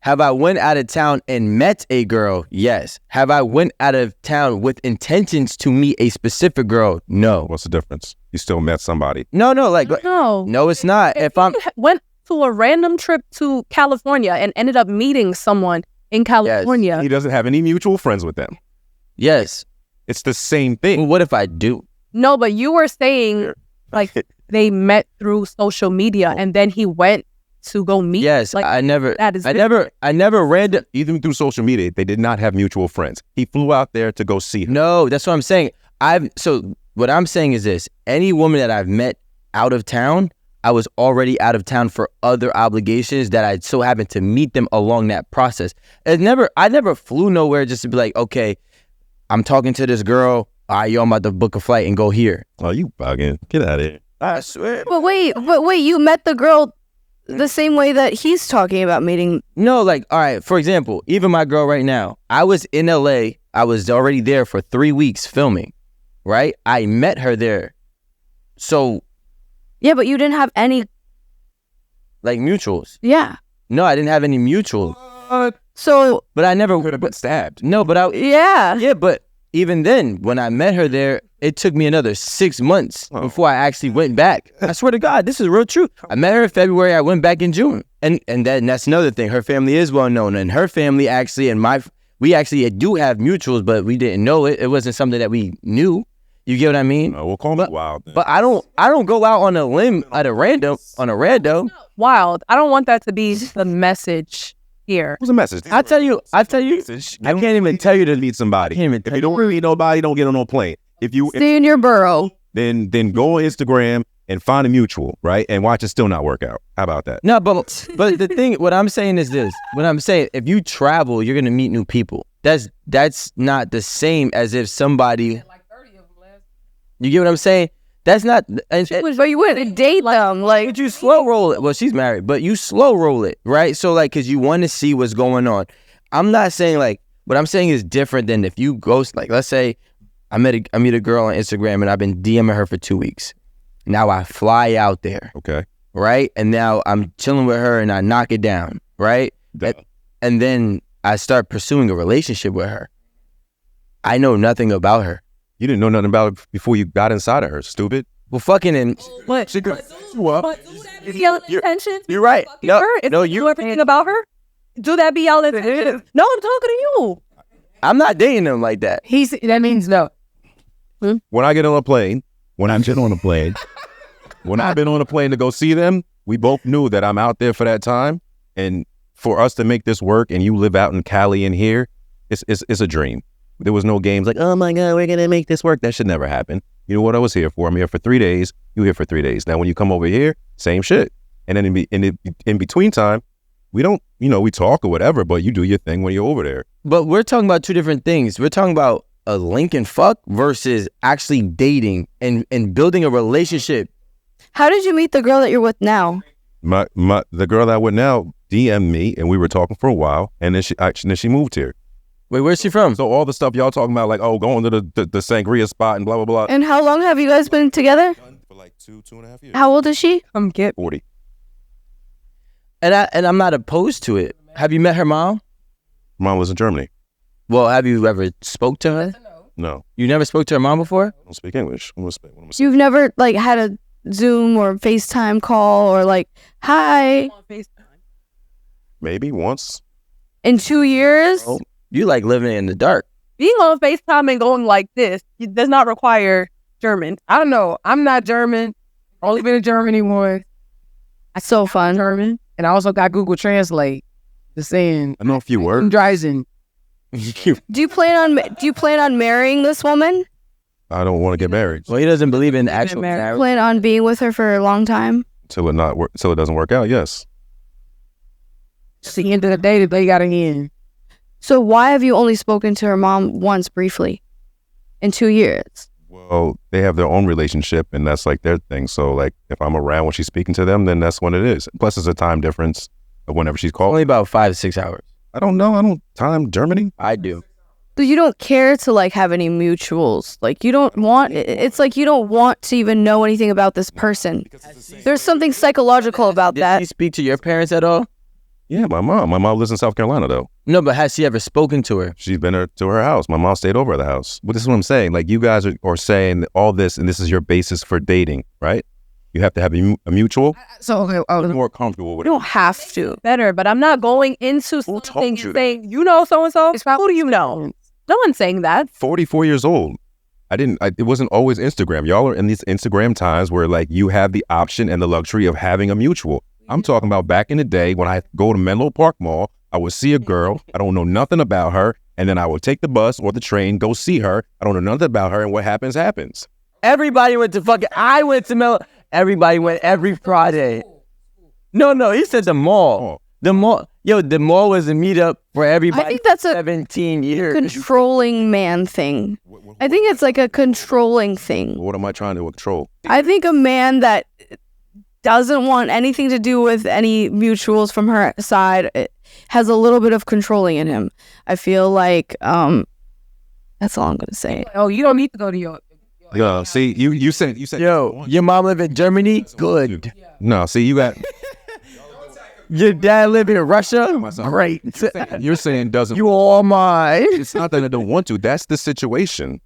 Have I went out of town and met a girl? Yes. Have I went out of town with intentions to meet a specific girl? No. What's the difference? You still met somebody. No, No. it's not. If I'm went to a random trip to California and ended up meeting someone in California. He doesn't have any mutual friends with them. yes. It's the same thing. Well, what if I do? No, but you were saying like they met through social media and then he went to go meet. Yes, like, I never. that is I never read. Even through social media, they did not have mutual friends. He flew out there to go see her. No, that's what I'm saying. So what I'm saying is this: any woman that I've met out of town, I was already out of town for other obligations that I so happened to meet them along that process. I never flew nowhere just to be like, okay, I'm talking to this girl. All right, yo, I'm about to book a flight and go here. Oh, you bugging. Get out of here. I swear. But wait, you met the girl the same way that he's talking about meeting. No, like, all right, for example, even my girl right now, I was in LA. I was already there for 3 weeks filming, right? I met her there. So, Yeah, but you didn't have any. like, mutuals. Yeah. No, I didn't have any mutuals. So, But I never Could have been stabbed. No, but yeah. yeah, but even then, when I met her there, it took me another 6 months before I actually went back. I swear to God, this is real true. I met her in February. I went back in June, and that's another thing. Her family is well known, and her family actually we actually do have mutuals, but we didn't know it. It wasn't something that we knew. You get what I mean? We'll call me wild. Then. But I don't go out on a limb on a rando. wild. I don't want that to be the message here. What's the message? I tell you, I can't even tell you to meet somebody. I can't even If tell you don't meet nobody, don't get on no plane. Stay in your burrow. Then go on Instagram and find a mutual, right? And watch it still not work out. How about that? No, but the thing, what I'm saying is this. What I'm saying, if you travel, you're gonna meet new people. That's not the same as if somebody. You get what I'm saying? That's not. But you wouldn't date them. Like, But you slow roll it. Well, she's married, but you slow roll it, right? So like, cause you want to see what's going on. I'm not saying like, what I'm saying is different than if you ghost. Like, let's say I meet a girl on Instagram and I've been DMing her for 2 weeks. Now I fly out there, Okay. right? And now I'm chilling with her and I knock it down, right? And then I start pursuing a relationship with her. I know nothing about her. You didn't know nothing about it before you got inside of her, stupid. Well, fucking and What? She could you up. Intentions? you're right. No, you everything about her? Do that be y'all intentions? No, I'm talking to you. I'm not dating them like that. That means no. When I get on a plane, when I've been on a plane to go see them, we both knew that I'm out there for that time. And for us to make this work and you live out in Cali and here, it's a dream. There was no games like, oh my God, we're going to make this work. That should never happen. You know what I was here for? I'm here for 3 days. You here for 3 days. Now, when you come over here, same shit. And then in between time, we don't, we talk or whatever, but you do your thing when you're over there. But we're talking about two different things. We're talking about a link and fuck versus actually dating and building a relationship. How did you meet the girl that you're with now? The girl that I with now DM'd me, and we were talking for a while, and then she moved here. Wait, where's she from? So all the stuff y'all talking about, like, oh, going to the sangria spot and blah blah blah. And how long have you guys been together? For like 2.5 years. How old is she? Come get 40. And I'm not opposed to it. Have you met her mom? Mom lives in Germany. Well, have you ever spoke to her? No, You never spoke to her mom before? I don't speak English. What am I saying? You've never like had a Zoom or FaceTime call or like, hi, Maybe once. in 2 years? Oh, you like living in the dark. Being on FaceTime and going like this does not require German. I don't know. I'm not German. Only been in Germany once. So fun. German. And I also got Google Translate. Just saying. I know a few I'm words. Dreisen. Do you plan on marrying this woman? I don't want to get married Well, he doesn't believe in actual married. marriage. Plan on being with her for a long time? till it doesn't work out. Yes. It's the end of the day, they got to end. So why have you only spoken to her mom once briefly in 2 years? Well, they have their own relationship, and that's like their thing. So, like, if I'm around when she's speaking to them, then that's when it is. Plus, there's a time difference of whenever she's called. Only about 5 to 6 hours. I don't know. I don't time Germany. I do. So you don't care to like have any mutuals. Like you don't want, it's like you don't want to even know anything about this person. There's something psychological about Did that. she speak to your parents at all? Yeah, my mom. My mom lives in South Carolina, though. No, but has she ever spoken to her? She's been to her house. My mom stayed over at the house. But this is what I'm saying. Like, you guys are saying all this, and this is your basis for dating, right? You have to have a mutual. So, okay. I'm more comfortable You with it. don't have to. Better, but I'm not going into told something you and that? saying, you know so-and-so? It's probably- Who do you know? No one's saying that. 44 years old. It wasn't always Instagram. Y'all are in these Instagram times where, like, you have the option and the luxury of having a mutual. I'm talking about back in the day when I go to Menlo Park Mall, I would see a girl, I don't know nothing about her, and then I would take the bus or the train, go see her. I don't know nothing about her, and what happens, happens. Everybody went to I went to Mel. Everybody went every Friday. No, he said the mall. The mall. Yo, the mall was a meetup for everybody. I think that's a 17 years. controlling man thing. I think it's like a controlling thing. What am I trying to control? I think a man that doesn't want anything to do with any mutuals from her side has a little bit of controlling in him. I feel like that's all I'm gonna say. Oh, you don't need to go to your. Yeah, see, you said Yo, your mom live in Germany? Good. No, see, you got Your dad live in Russia? Great. you're saying doesn't. You all mine. It's not that I don't want to. That's the situation.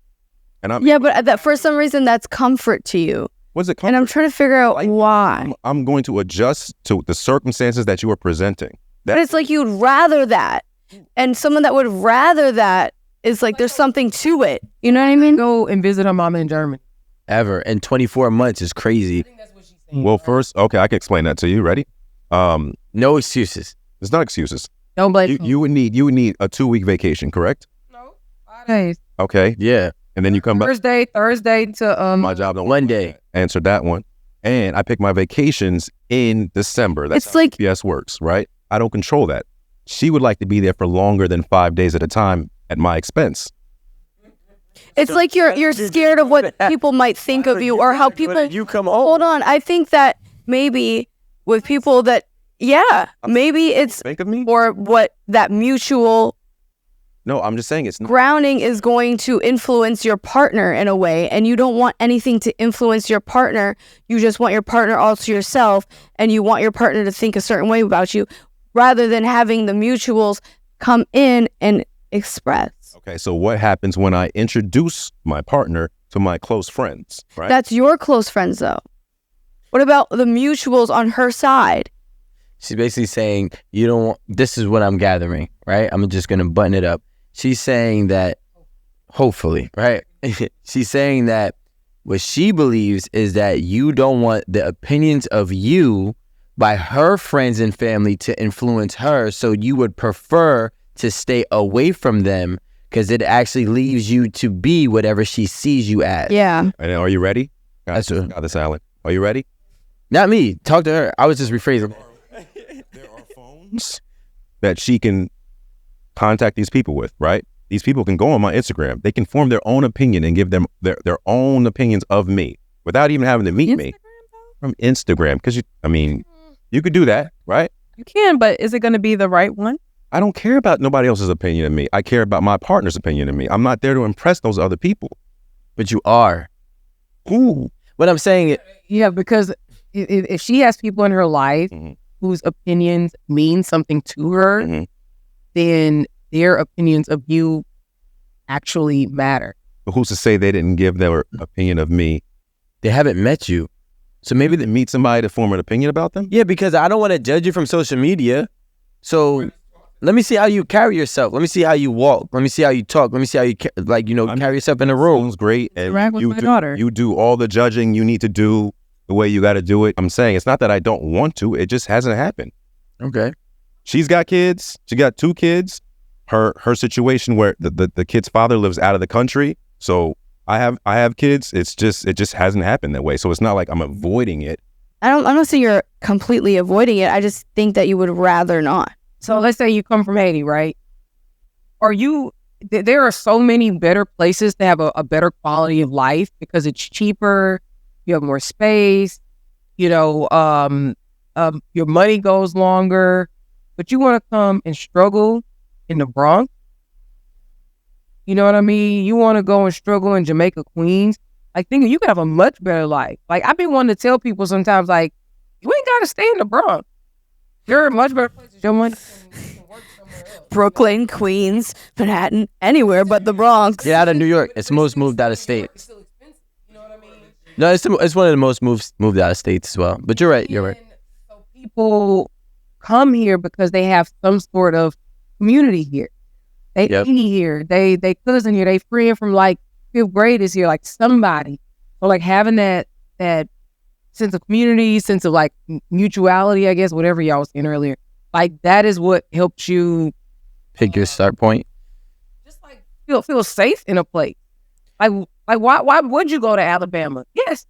And I'm Yeah, but that for some reason that's comfort to you, what's it? and I'm trying to figure out why. I'm going to adjust to the circumstances that you are presenting. But it's like you'd rather that, and someone that would rather that is like there's something to it. You know what I mean? Go and visit her mama in Germany. Ever. In 24 months is crazy. Well, first, okay, I can explain that to you. Ready? No excuses. It's not excuses. Don't blame You would need a 2-week vacation, correct? No. 5 days. Okay, Yeah. and then you come back. Thursday to My job don't One day. answer that one, and I pick my vacations in December. That's It's how like- GPS works, right? I don't control that. She would like to be there for longer than 5 days at a time at my expense. It's like you're scared of what people might think of you or how people. You come home. Hold on, I think that maybe with people that maybe it's Think of me? or what that mutual No, I'm just saying it's not. grounding is going to influence your partner in a way, and you don't want anything to influence your partner. You just want your partner all to yourself, and you want your partner to think a certain way about you rather than having the mutuals come in and express. Okay, so what happens when I introduce my partner to my close friends, right? That's your close friends though. What about the mutuals on her side? She's basically saying, you don't want, this is what I'm gathering, right? I'm just going to button it up. She's saying that, hopefully, right? She's saying that what she believes is that you don't want the opinions of you by her friends and family to influence her. So you would prefer to stay away from them because it actually leaves you to be whatever she sees you as. Yeah. And are you ready? That's what- Got this, Alan. Are you ready? Not me. Talk to her. I was just rephrasing. There are phones that she can contact these people with, right? these people can go on my Instagram. They can form their own opinion and give them their own opinions of me without even having to meet me from Instagram. Because you could do that, right? You can, but is it going to be the right one? I don't care about nobody else's opinion of me. I care about my partner's opinion of me. I'm not there to impress those other people. But you are. Ooh. What I'm saying, Yeah, because if she has people in her life whose opinions mean something to her, then their opinions of you actually matter. But who's to say they didn't give their opinion of me? they haven't met you. So maybe They meet somebody to form an opinion about them? yeah, because I don't want to judge you from social media. So let me see how you carry yourself. Let me see how you walk. Let me see how you talk. Let me see how you carry yourself in a room. Sounds great. And Interact with my daughter. You do all the judging you need to do the way you got to do it. I'm saying it's not that I don't want to. It just hasn't happened. Okay. She's got kids. She got 2 kids. Her situation where the kid's father lives out of the country. So I have kids. It just hasn't happened that way. So it's not like I'm avoiding it. I'm not saying you're completely avoiding it. I just think that you would rather not. So let's say you come from Haiti, right? There are so many better places to have a better quality of life because it's cheaper, you have more space, your money goes longer, but you want to come and struggle in the Bronx? You know what I mean? You want to go and struggle in Jamaica, Queens? Like, thinking you could have a much better life. Like, I've been wanting to tell people sometimes, like, you ain't got to stay in the Bronx. There are much better places. Your money can work somewhere else. Brooklyn, Queens, Manhattan, anywhere but the Bronx. Get out of New York. It's most moved out of state. It's still expensive. You know what I mean? No, it's one of the most moved out of states as well. But you're right. You're right. And so people come here because they have some sort of community here. They Yep. auntie here. They cousin here. They friend from like 5th grade is here. Like somebody. So like having that sense of community, sense of like mutuality, I guess, whatever y'all was saying earlier. Like that is what helps you Pick your start point. just like feel safe in a place. Like why would you go to Alabama? Yes,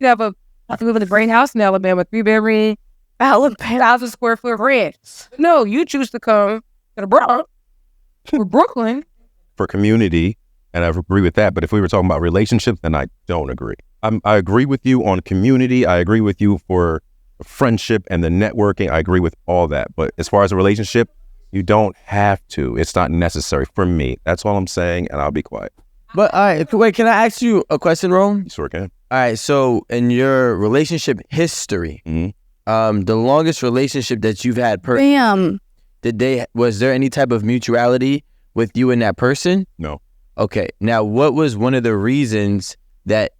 you could have I live in a great house in Alabama, 3-bedroom, Alabama, 1,000 square foot rent. No, you choose to come to the Bronx or Brooklyn. For community, and I agree with that. But if we were talking about relationships, then I don't agree. I agree with you on community. I agree with you for friendship and the networking. I agree with all that. But as far as a relationship, you don't have to. It's not necessary for me. That's all I'm saying, and I'll be quiet. But all right, wait, can I ask you a question, Rome? You sure can. All right, so in your relationship history, the longest relationship that you've had, Bam. was there any type of mutuality with you and that person? No. Okay, now what was one of the reasons that,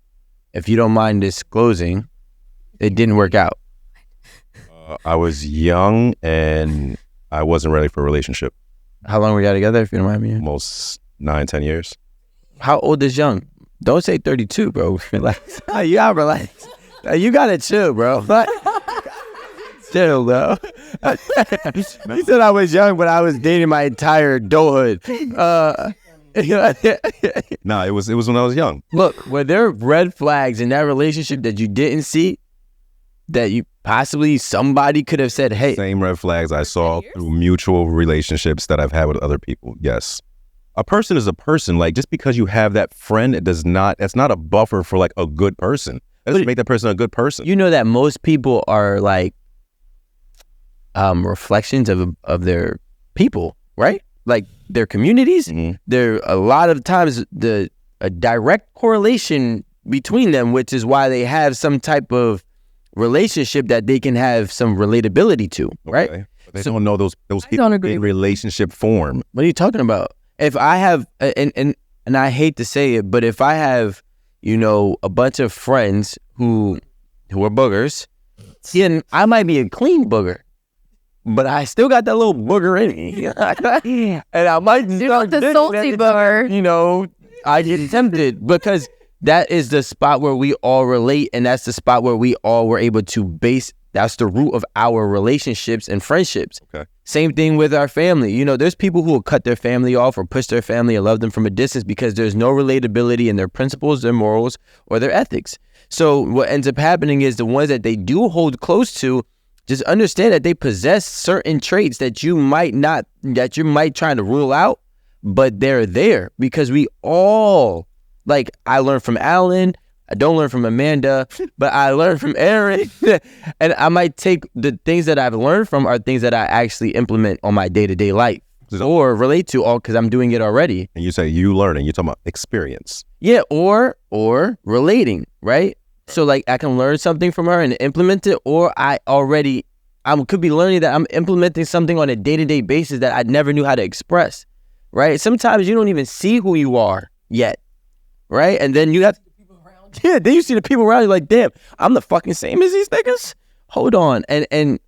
if you don't mind disclosing, it didn't work out? I was young and I wasn't ready for a relationship. How long were you together, if you don't mind me? Almost 9-10 years. How old is young? Don't say 32, bro. Relax. You gotta relax. You gotta chill, bro. Chill, bro. He said I was young, but I was dating my entire adulthood. Nah, it was when I was young. Look, were there red flags in that relationship that you didn't see, that you possibly somebody could have said, hey? Same red flags I saw through mutual relationships that I've had with other people. Yes. A person is a person. Like, just because you have that friend, that's not a buffer for like a good person. That doesn't make that person a good person. You know that most people are like reflections of their people, right? Like their communities. There a lot of times a direct correlation between them, which is why they have some type of relationship that they can have some relatability to, right? Okay. But they don't know those people in relationship form. What are you talking about? If I have, and I hate to say it, but if I have, a bunch of friends who are boogers, then I might be a clean booger, but I still got that little booger in me. And I might start the salty booger. I get tempted because that is the spot where we all relate, and that's the spot where we all were able to base. That's the root of our relationships and friendships. Okay. Same thing with our family. There's people who will cut their family off or push their family and love them from a distance because there's no relatability in their principles, their morals, or their ethics. So what ends up happening is the ones that they do hold close to, just understand that they possess certain traits that you might try to rule out, but they're there because we all, like, I learned from Alan. I don't learn from Amanda, but I learned from Erin. And I might take the things that I've learned from are things that I actually implement on my day-to-day life or relate to all because I'm doing it already. And you say you learning, you're talking about experience. Yeah, or relating, right? So like I can learn something from her and implement it, or I could be learning that I'm implementing something on a day-to-day basis that I never knew how to express, right? Sometimes you don't even see who you are yet, right? And then you have then you see the people around you like, damn, I'm the fucking same as these niggas? Hold on. And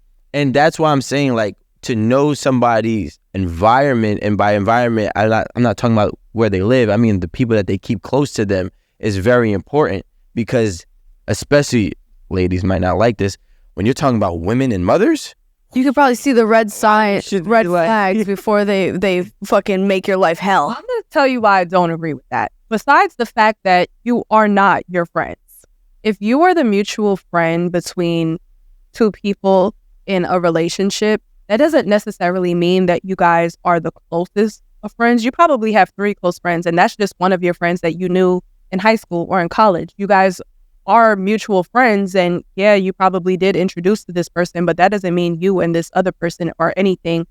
that's why I'm saying, like, to know somebody's environment, and by environment, I'm not talking about where they live. I mean, the people that they keep close to them is very important because, especially ladies might not like this, when you're talking about women and mothers, You could probably see the red flags before they fucking make your life hell. I'm going to tell you why I don't agree with that. Besides the fact that you are not your friends. If you are the mutual friend between two people in a relationship, that doesn't necessarily mean that you guys are the closest of friends. You probably have 3 close friends, and that's just one of your friends that you knew in high school or in college. You guys are mutual friends, and yeah, you probably did introduce to this person, but that doesn't mean you and this other person are anything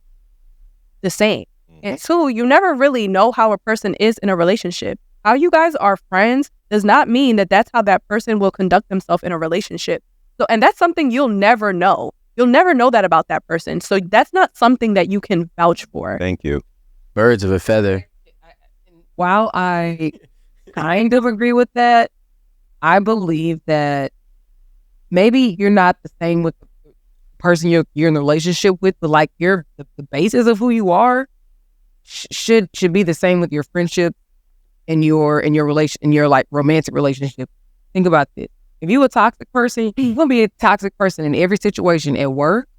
the same. And 2, you never really know how a person is in a relationship. How you guys are friends does not mean that that's how that person will conduct themselves in a relationship. So, and that's something you'll never know. You'll never know that about that person. So that's not something that you can vouch for. Thank you. Birds of a feather. While I kind of agree with that, I believe that maybe you're not the same with the person you're in a relationship with, but like the basis of who you are should be the same with your friendship and your like romantic relationship. Think about this. If you a toxic person, you're gonna be a toxic person in every situation at work,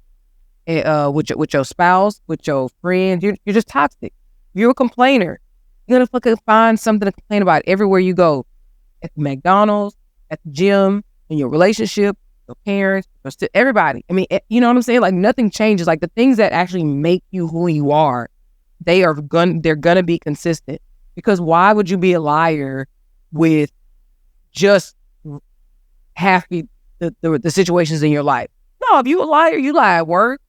with your spouse, with your friends. You're just toxic. If you're a complainer, you're gonna fucking find something to complain about everywhere you go. At the McDonald's, at the gym, in your relationship, your parents, everybody. I mean, you know what I'm saying? Like nothing changes. Like the things that actually make you who you are, they're gonna be consistent. Because why would you be a liar with just half the situations in your life? No, if you a liar, you lie at work.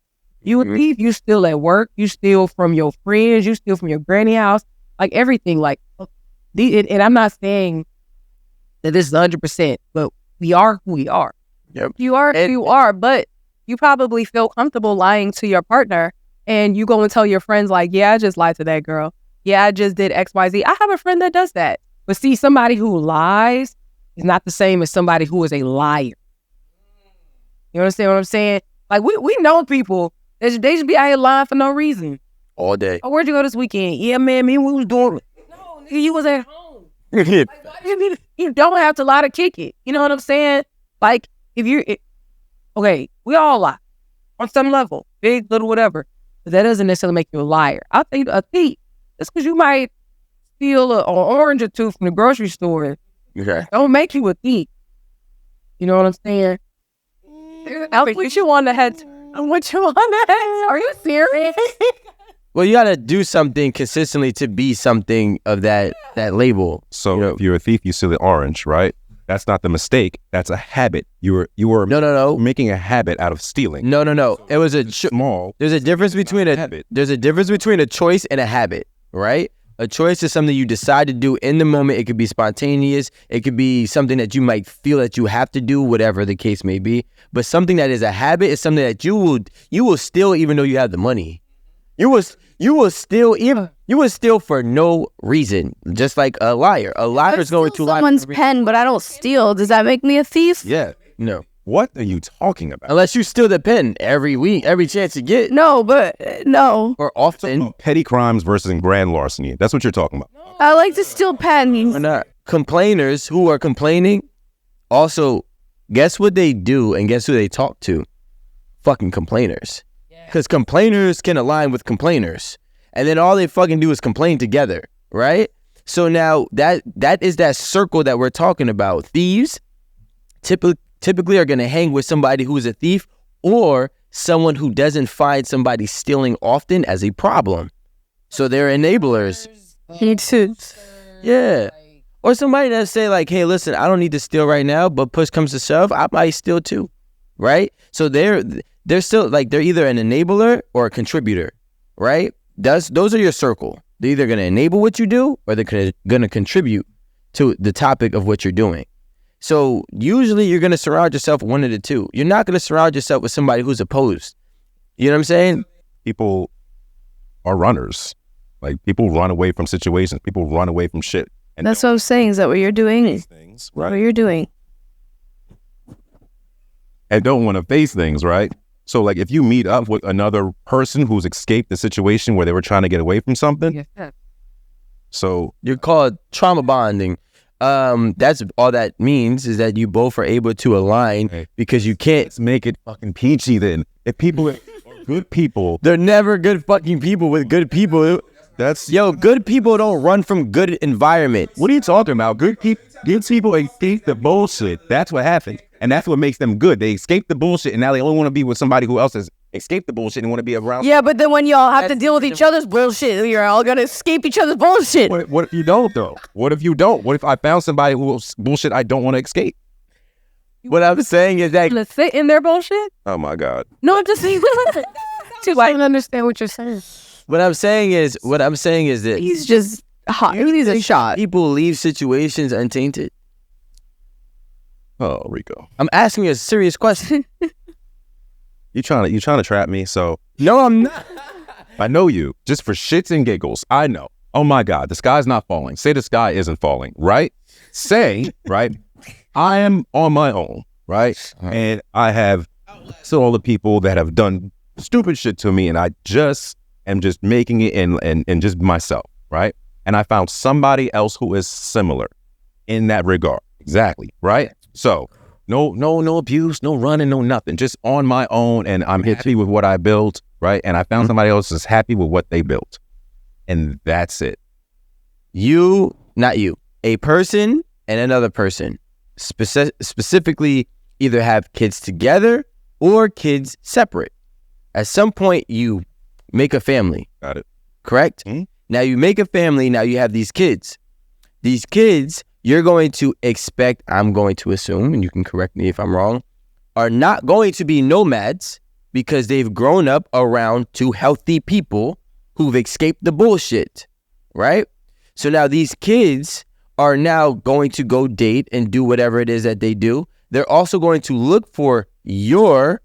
You a thief, you steal at work. You steal from your friends. You steal from your granny house. Like everything. Like, and I'm not saying that this is 100%, but we are who we are. Yep. You are who you are, but you probably feel comfortable lying to your partner, and you go and tell your friends like, yeah, I just lied to that girl. Yeah, I just did X, Y, Z. I have a friend that does that. But see, somebody who lies is not the same as somebody who is a liar. You understand what I'm saying? Like, we know people that they just be out here lying for no reason. All day. Oh, where'd you go this weekend? Yeah, man, we was doing... No, nigga, you was at home. Like, you don't have to lie to kick it. You know what I'm saying? Like, if you're... Okay, we all lie. On some level. Big, little, whatever. But that doesn't necessarily make you a liar. I'll tell you a thief. Just because you might steal an orange or 2 from the grocery store, Okay. don't make you a thief. You know what I'm saying? I'll put you on the head. I'll put you on the head. Are you serious? Well, you gotta do something consistently to be something of that label. So if you're a thief, you steal the orange, right? That's not the mistake. That's a habit. You were No. making a habit out of stealing. No. It was Small. There's a difference between a habit. There's a difference between a choice and a habit, right? A choice is something you decide to do in the moment. It could be spontaneous. It could be something that you might feel that you have to do, whatever the case may be. But something that is a habit is something that you will steal even though you have the money. You will steal for no reason, just like a liar. A liar is going to lie. Someone's pen, but I don't steal. Does that make me a thief? Yeah. No. What are you talking about? Unless you steal the pen every week, every chance you get. No, but no. Or often. Petty crimes versus grand larceny. That's what you're talking about. I like to steal pens. Or not. Complainers who are complaining, also, guess what they do and guess who they talk to? Fucking complainers. Because complainers can align with complainers. And then all they fucking do is complain together, right? So now that is that circle that we're talking about. Thieves typically are going to hang with somebody who's a thief or someone who doesn't find somebody stealing often as a problem. So they're enablers. He too. Yeah. Or somebody that say like, hey, listen, I don't need to steal right now, but push comes to shove, I might steal too. Right? So they're still like, they're either an enabler or a contributor. Right? Those are your circle. They're either going to enable what you do or they're going to contribute to the topic of what you're doing. So usually you're going to surround yourself with one of the two. You're not going to surround yourself with somebody who's opposed. You know what I'm saying? People are runners. Like, people run away from situations. People run away from shit. And That's what I'm saying. Is that what you're doing? things, What right? you're doing? And don't want to face things, right? So, like, if you meet up with another person who's escaped the situation where they were trying to get away from something, so You're called trauma bonding. That's all that means is that you both are able to align because you can't. let's make it fucking peachy then. If people are good people, They're never good fucking people with good people. that's Good people don't run from good environments. what are you talking about? Good people escape the bullshit. That's what happens. And that's what makes them good. They escape the bullshit, and now they only want to be with somebody who else has escaped the bullshit and want to be around. Yeah, but then when y'all have to deal with each other's bullshit, you're all gonna escape each other's bullshit. What if you don't, though? What if you don't? What if I found somebody who's bullshit I don't want to escape? What I'm saying is that To sit in their bullshit? Oh, my God. No, I'm just saying. I don't understand what you're saying. what I'm saying is that He's just hot. He needs a shot. people leave situations untainted. Oh, Rico. I'm asking you a serious question. You trying to trap me, so No, I'm not. I know you. Just for shits and giggles. I know. Oh my God, the sky's not falling. Say the sky isn't falling, right? Say, right, I am on my own, right? And I have so all the people that have done stupid shit to me, and I just am just making it and just myself, right? And I found somebody else who is similar in that regard. Exactly, right? So no abuse, no running, no nothing. Just on my own, and I'm happy with what I built, right? And I found somebody else that's happy with what they built. And that's it. Not you, a person and another person specifically either have kids together or kids separate. At some point, you make a family. Got it. Correct? Mhm. Now you make a family, now you have these kids. These kids, you're going to expect, I'm going to assume, and you can correct me if I'm wrong, are not going to be nomads because they've grown up around two healthy people who've escaped the bullshit, right? So now these kids are now going to go date and do whatever it is that they do. They're also going to look for your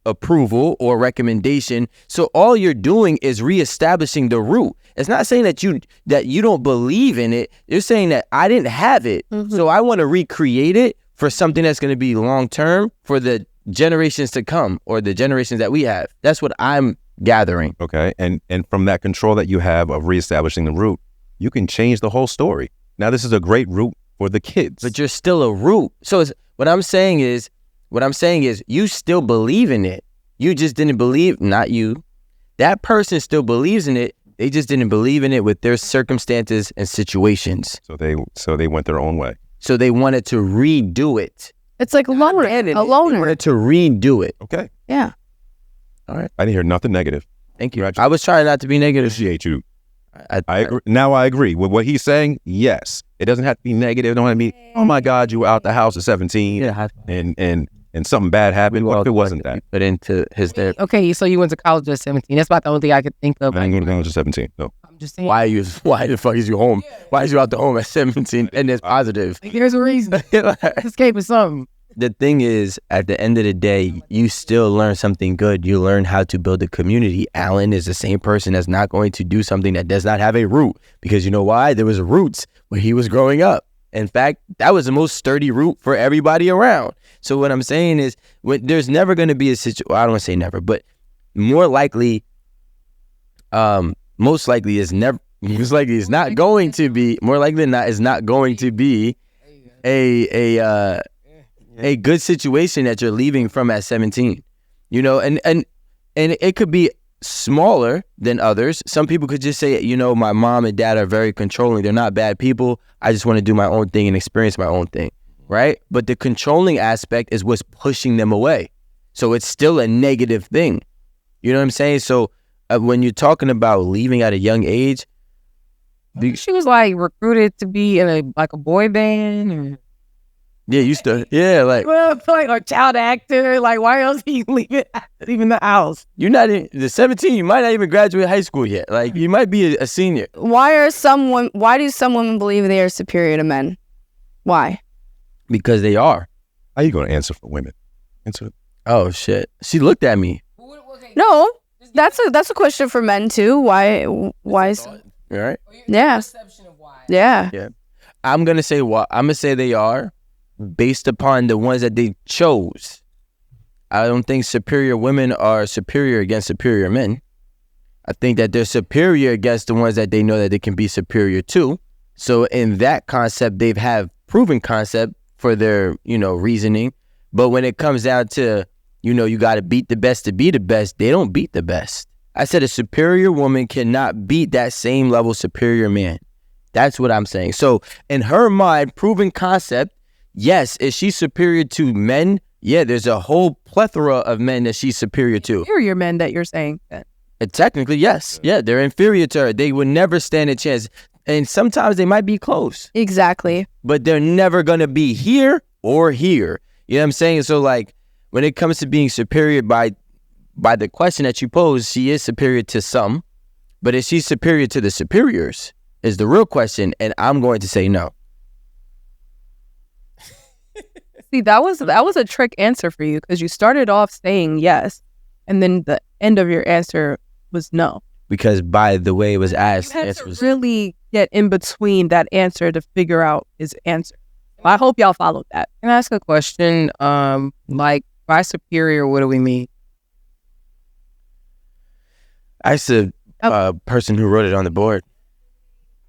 approval or recommendation. So all you're doing is reestablishing the root. It's not saying that you don't believe in it. You're saying that I didn't have it. So I want to recreate it for something that's going to be long term for the generations to come or the generations that we have. That's what I'm gathering. Okay. And from that control that you have of reestablishing the root, you can change the whole story. Now, this is a great root for the kids. But you're still a root. So what I'm saying is you still believe in it. You just didn't believe, not you. That person still believes in it. They just didn't believe in it with their circumstances and situations. So they went their own way. So they wanted to redo it. It's like a loner. They wanted to redo it. Okay. Yeah. All right. I didn't hear nothing negative. Thank you. I was trying not to be negative. Appreciate you. I agree. Now I agree with what he's saying. Yes. It doesn't have to be negative. It don't have to be, oh my God, you were out the house at 17 Yeah. and something bad happened. What if it wasn't that? But into his therapy. Okay, so you went to college at 17. That's about the only thing I could think of. I didn't go to college at 17. No. I'm just saying. Why the fuck is you home? Why is you out the home at 17 and it's positive? Like, there's a reason. Escape is something. The thing is, at the end of the day, you still learn something good. You learn how to build a community. Alan is the same person that's not going to do something that does not have a root. Because you know why? There was roots where he was growing up. In fact, that was the most sturdy root for everybody around. So what I'm saying is, there's never going to be a situation, well, I don't want to say never, but most likely is not going to be, more likely than not, is not going to be a good situation that you're leaving from at 17, you know, and it could be smaller than others. Some people could just say, you know, my mom and dad are very controlling. They're not bad people. I just want to do my own thing and experience my own thing, right? But the controlling aspect is what's pushing them away. So it's still a negative thing. You know what I'm saying? So when you're talking about leaving at a young age, She was like recruited to be in a boy band, or yeah, used to, yeah, like like a child actor. Like, why else he leaving the house? you're not in the 17. You might not even graduate high school yet. Like you might be a senior. Why do some women believe they are superior to men? Why? Because they are. How you going to answer for women? Answer. Oh shit! She looked at me. No, that's a question for men too. Why? All right. Yeah. Yeah. I'm gonna say what I'm gonna say they are based upon the ones that they chose. I don't think superior women are superior against superior men. I think that they're superior against the ones that they know that they can be superior to. So in that concept, they've have proven concept for their, reasoning. But when it comes down to, you got to beat the best to be the best, they don't beat the best. I said a superior woman cannot beat that same level superior man. That's what I'm saying. So in her mind, proven concept, yes, is she superior to men? Yeah, there's a whole plethora of men that she's superior to. Inferior men that you're saying. Technically, yes. Yeah, they're inferior to her. They would never stand a chance. And sometimes they might be close. Exactly. But they're never going to be here or here. You know what I'm saying? So like when it comes to being superior by the question that you pose, she is superior to some. But is she superior to the superiors is the real question. And I'm going to say no. See, that was a trick answer for you because you started off saying yes, and then the end of your answer was no. Because by the way it was asked, You had answer to was really get in between that answer to figure out his answer. I hope y'all followed that. Can I ask a question? Like, by superior, what do we mean? I said person who wrote it on the board.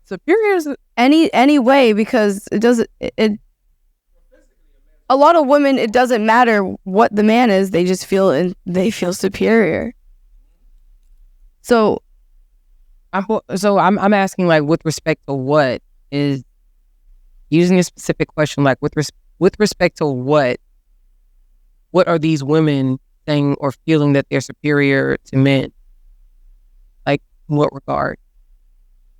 Superior is Any way, because it doesn't. A lot of women, it doesn't matter what the man is. They just feel superior. So I'm asking, like, with respect to what is using a specific question, like with respect to what are these women saying or feeling that they're superior to men? Like, in what regard?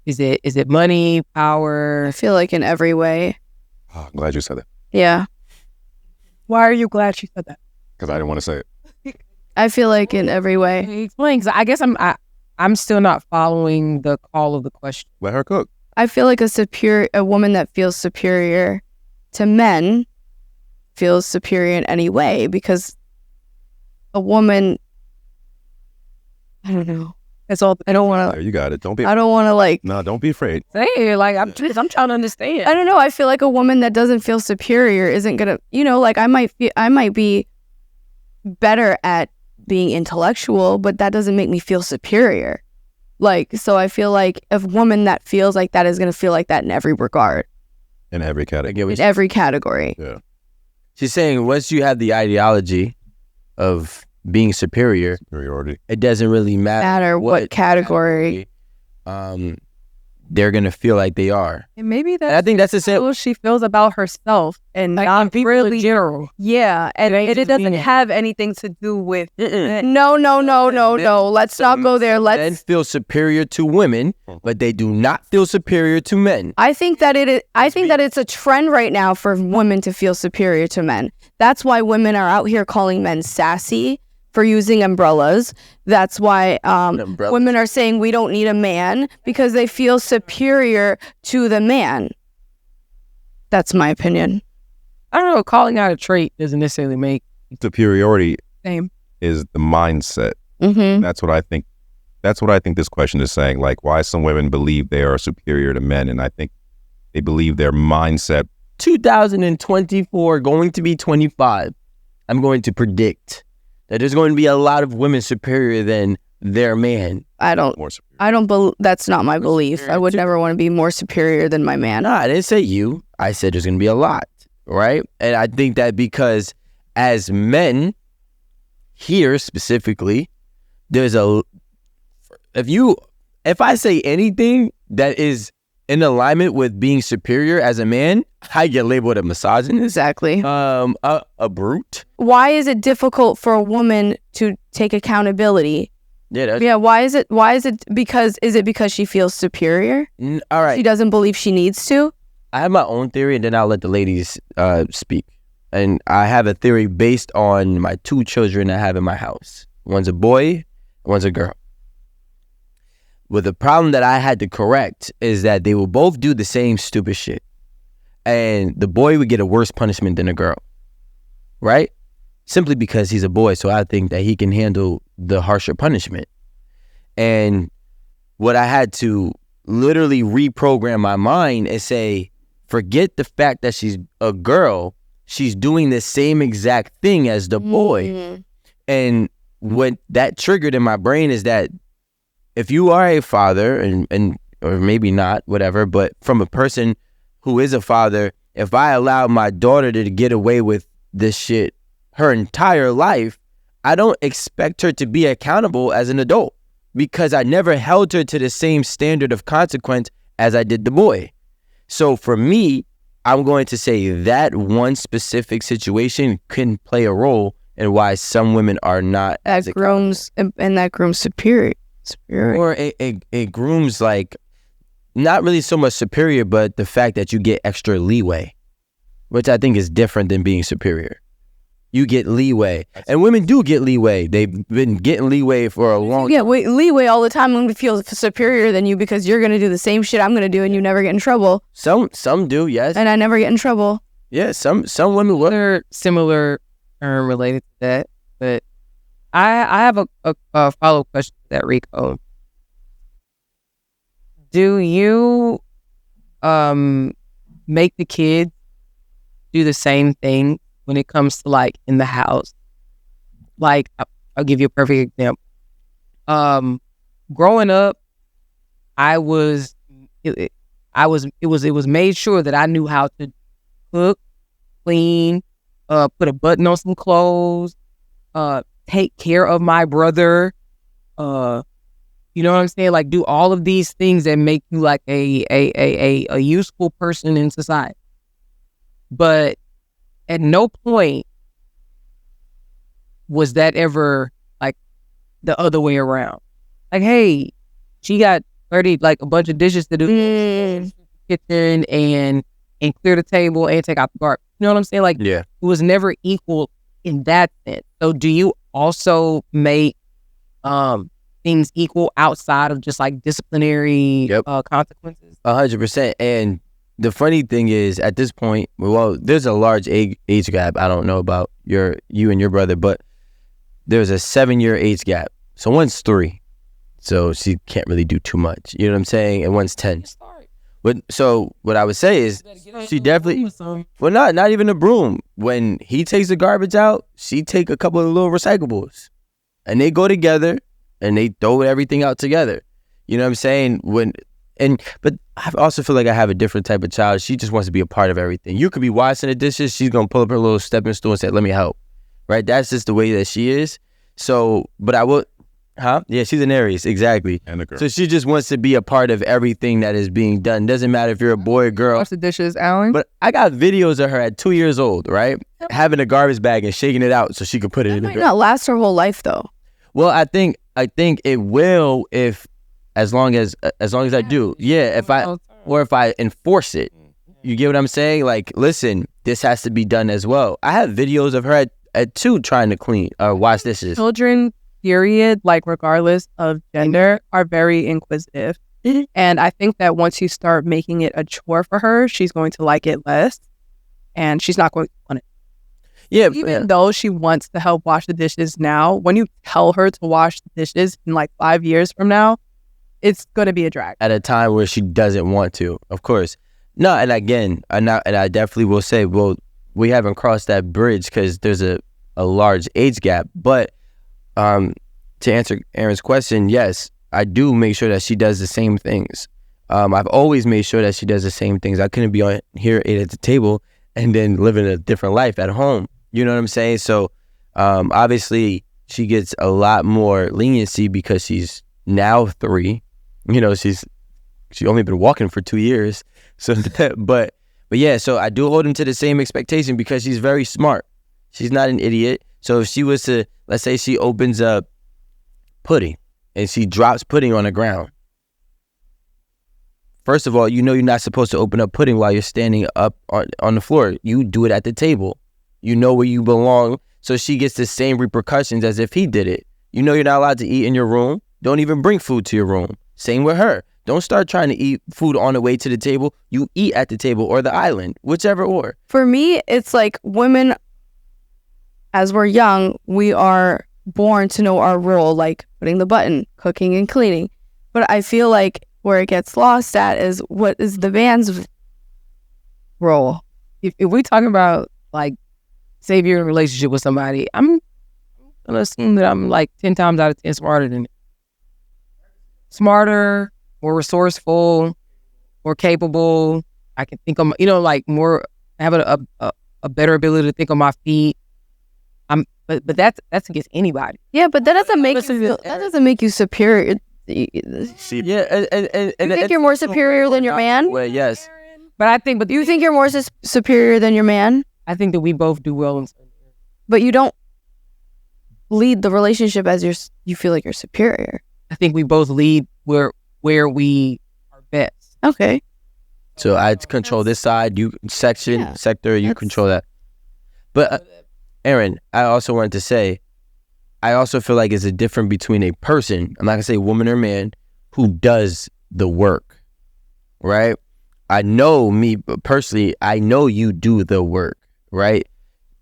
Is it money, power? I feel like in every way. Oh, I'm glad you said that Yeah. Why are you glad she said that? because I didn't want to say it. I feel like in every way. Explain, 'cause I guess I'm still not following the call of the question. Let her cook. I feel like a woman that feels superior to men feels superior in any way, because a woman, I don't know. That's all. I don't want There, you got it. Don't be. to. I don't want to like. No, don't be afraid. Say it, like I'm trying to understand. I don't know. I feel like a woman that doesn't feel superior isn't gonna. Like I might be better at being intellectual, but that doesn't make me feel superior. Like, so I feel like a woman that feels like that is gonna feel like that in every regard, In every I category. get what in every category. Yeah. she's saying. Once you have the ideology of being superior, Superiority. it doesn't really matter What category. They're gonna feel like they are. And maybe And I that's think that's the same. how she feels about herself and Like, not people really in general. Yeah, and ain't it just doesn't being- have anything to do with No. Let's not go there. Men Let's. feel superior to women, but they do not feel superior to men. I think that it's a trend right now for women to feel superior to men. That's why women are out here calling men sassy for using umbrellas. That's why Umbrellas. women are saying we don't need a man, because they feel superior to the man. That's my opinion. I don't know. Calling out a trait doesn't necessarily make Superiority same. is the mindset. Mm-hmm. That's what I think. That's what I think this question is saying. Like, why some women believe they are superior to men, and I think they believe their mindset. 2024 going to be 25. I'm going to predict that there's going to be a lot of women superior than their man. More superior. That's not my belief. I would never want to be more superior than my man. No, I didn't say you. I said there's going to be a lot, right? And I think that because as men here specifically, there's if I say anything that is in alignment with being superior as a man, I get labeled a misogynist, Exactly. a brute. Why is it difficult for a woman to take accountability? Yeah, why is it because she feels superior? All right. She doesn't believe she needs to? I have my own theory, and then I'll let the ladies speak. And I have a theory based on my 2 children I have in my house. One's a boy, one's a girl. Well, the problem that I had to correct is that they will both do the same stupid shit. And the boy would get a worse punishment than a girl, right? Simply because he's a boy, so I think that he can handle the harsher punishment. And what I had to literally reprogram my mind and say, forget the fact that she's a girl, she's doing the same exact thing as the boy. And what that triggered in my brain is that if you are a father, and or maybe not, whatever, but from a person who is a father, if I allow my daughter to get away with this shit her entire life, I don't expect her to be accountable as an adult because I never held her to the same standard of consequence as I did the boy. So for me, I'm going to say that one specific situation can play a role in why some women are not That grooms superior. Or it grooms like not really so much superior, but the fact that you get extra leeway, which I think is different than being superior. You get leeway, and women do get leeway. They've been getting leeway for a long time. You get leeway all the time when we feel superior than you because you're gonna do the same shit I'm gonna do and you never get in trouble. Some do, yes. And I never get in trouble. Yeah, some women will. Another similar term related to that, but I have a follow-up question to that, Rico. Do you make the kids do the same thing when it comes to like in the house? Like I'll give you a perfect example. Growing up, it was made sure that I knew how to cook, clean, put a button on some clothes, take care of my brother, you know what I'm saying? Like do all of these things that make you like a useful person in society. But at no point was that ever like the other way around. Like, hey, she got 30, like a bunch of dishes to do in the kitchen and clear the table and take out the garbage. You know what I'm saying? Like, yeah, it was never equal in that sense. So do you also make things equal outside of just like disciplinary consequences? 100%. And the funny thing is, at this point, well, there's a large age gap. I don't know about you and your brother, but there's a 7-year age gap. So one's 3, so she can't really do too much. You know what I'm saying? And one's 10. But so what I would say is, she definitely, well, not even a broom. When he takes the garbage out, she take a couple of little recyclables, and they go together, and they throw everything out together. You know what I'm saying? But I also feel like I have a different type of child. She just wants to be a part of everything. You could be washing the dishes. She's going to pull up her little stepping stool and say, let me help. Right? That's just the way that she is. So, but I will, yeah, she's an Aries. Exactly. And a girl. So she just wants to be a part of everything that is being done. Doesn't matter if you're a boy or girl. Wash the dishes, Alan. But I got videos of her at 2 years old, right? Having a garbage bag and shaking it out so she could put it in the Might not last her whole life though. Well, I think it will if as long as I do. Yeah, if I enforce it. You get what I'm saying? Like, listen, this has to be done as well. I have videos of her at 2 trying to clean or wash dishes. Children, period, like regardless of gender, are very inquisitive. And I think that once you start making it a chore for her, she's going to like it less and she's not going to want it. Yeah. Even though she wants to help wash the dishes now, when you tell her to wash the dishes in like 5 years from now, it's going to be a drag. At a time where she doesn't want to, of course. No, and again, and I definitely will say, well, we haven't crossed that bridge because there's a large age gap. But to answer Erin's question, yes, I do make sure that she does the same things. I've always made sure that she does the same things. I couldn't be on here at the table and then living a different life at home. You know what I'm saying? So obviously she gets a lot more leniency because she's now 3. You know, she's only been walking for 2 years. So but yeah, so I do hold him to the same expectation because she's very smart. She's not an idiot. So if she was to, let's say she opens up pudding, and she drops pudding on the ground. First of all, you know you're not supposed to open up pudding while you're standing up on the floor. You do it at the table. You know where you belong, so she gets the same repercussions as if he did it. You know you're not allowed to eat in your room. Don't even bring food to your room. Same with her. Don't start trying to eat food on the way to the table. You eat at the table or the island, whichever or. For me, it's like women, as we're young, we are born to know our role, like putting the button, cooking and cleaning. But I feel like where it gets lost at is what is the man's role. If we're talking about like, say if you're in a relationship with somebody, I'm gonna assume that I'm like 10 times out of 10 smarter than it. Smarter, more resourceful, more capable. I can think of, like more, have a better ability to think on my feet. But that's against anybody. Yeah, but that doesn't make you superior. Yeah, You think you're more superior than your man? Well, yes. But Do you think you're more superior than your man? I think that we both do well in certain areas. But you don't lead the relationship as you feel like you're superior. I think we both lead where we are best. Okay. So I control this side, you sector, you control that. But Erin, I also wanted to say, I also feel like it's a difference between a person, I'm not gonna say woman or man, who does the work, right? I know me personally, I know you do the work, right?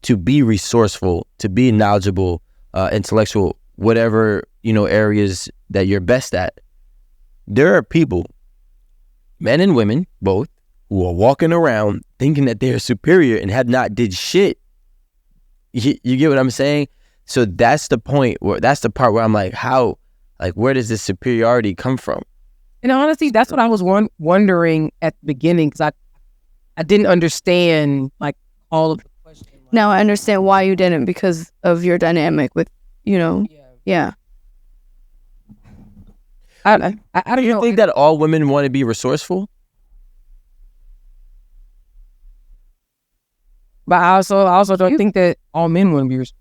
To be resourceful, to be knowledgeable, intellectual, whatever, areas that you're best at. There are people, men and women, both, who are walking around thinking that they're superior and have not did shit. You get what I'm saying? So that's the point that's the part where I'm like, where does this superiority come from? And honestly, that's what I was wondering at the beginning, because I didn't understand like all of the questions. Now I understand why you didn't, because of your dynamic with, yeah. I don't know. You think that all women want to be resourceful? But I also don't think that all men want to be resourceful.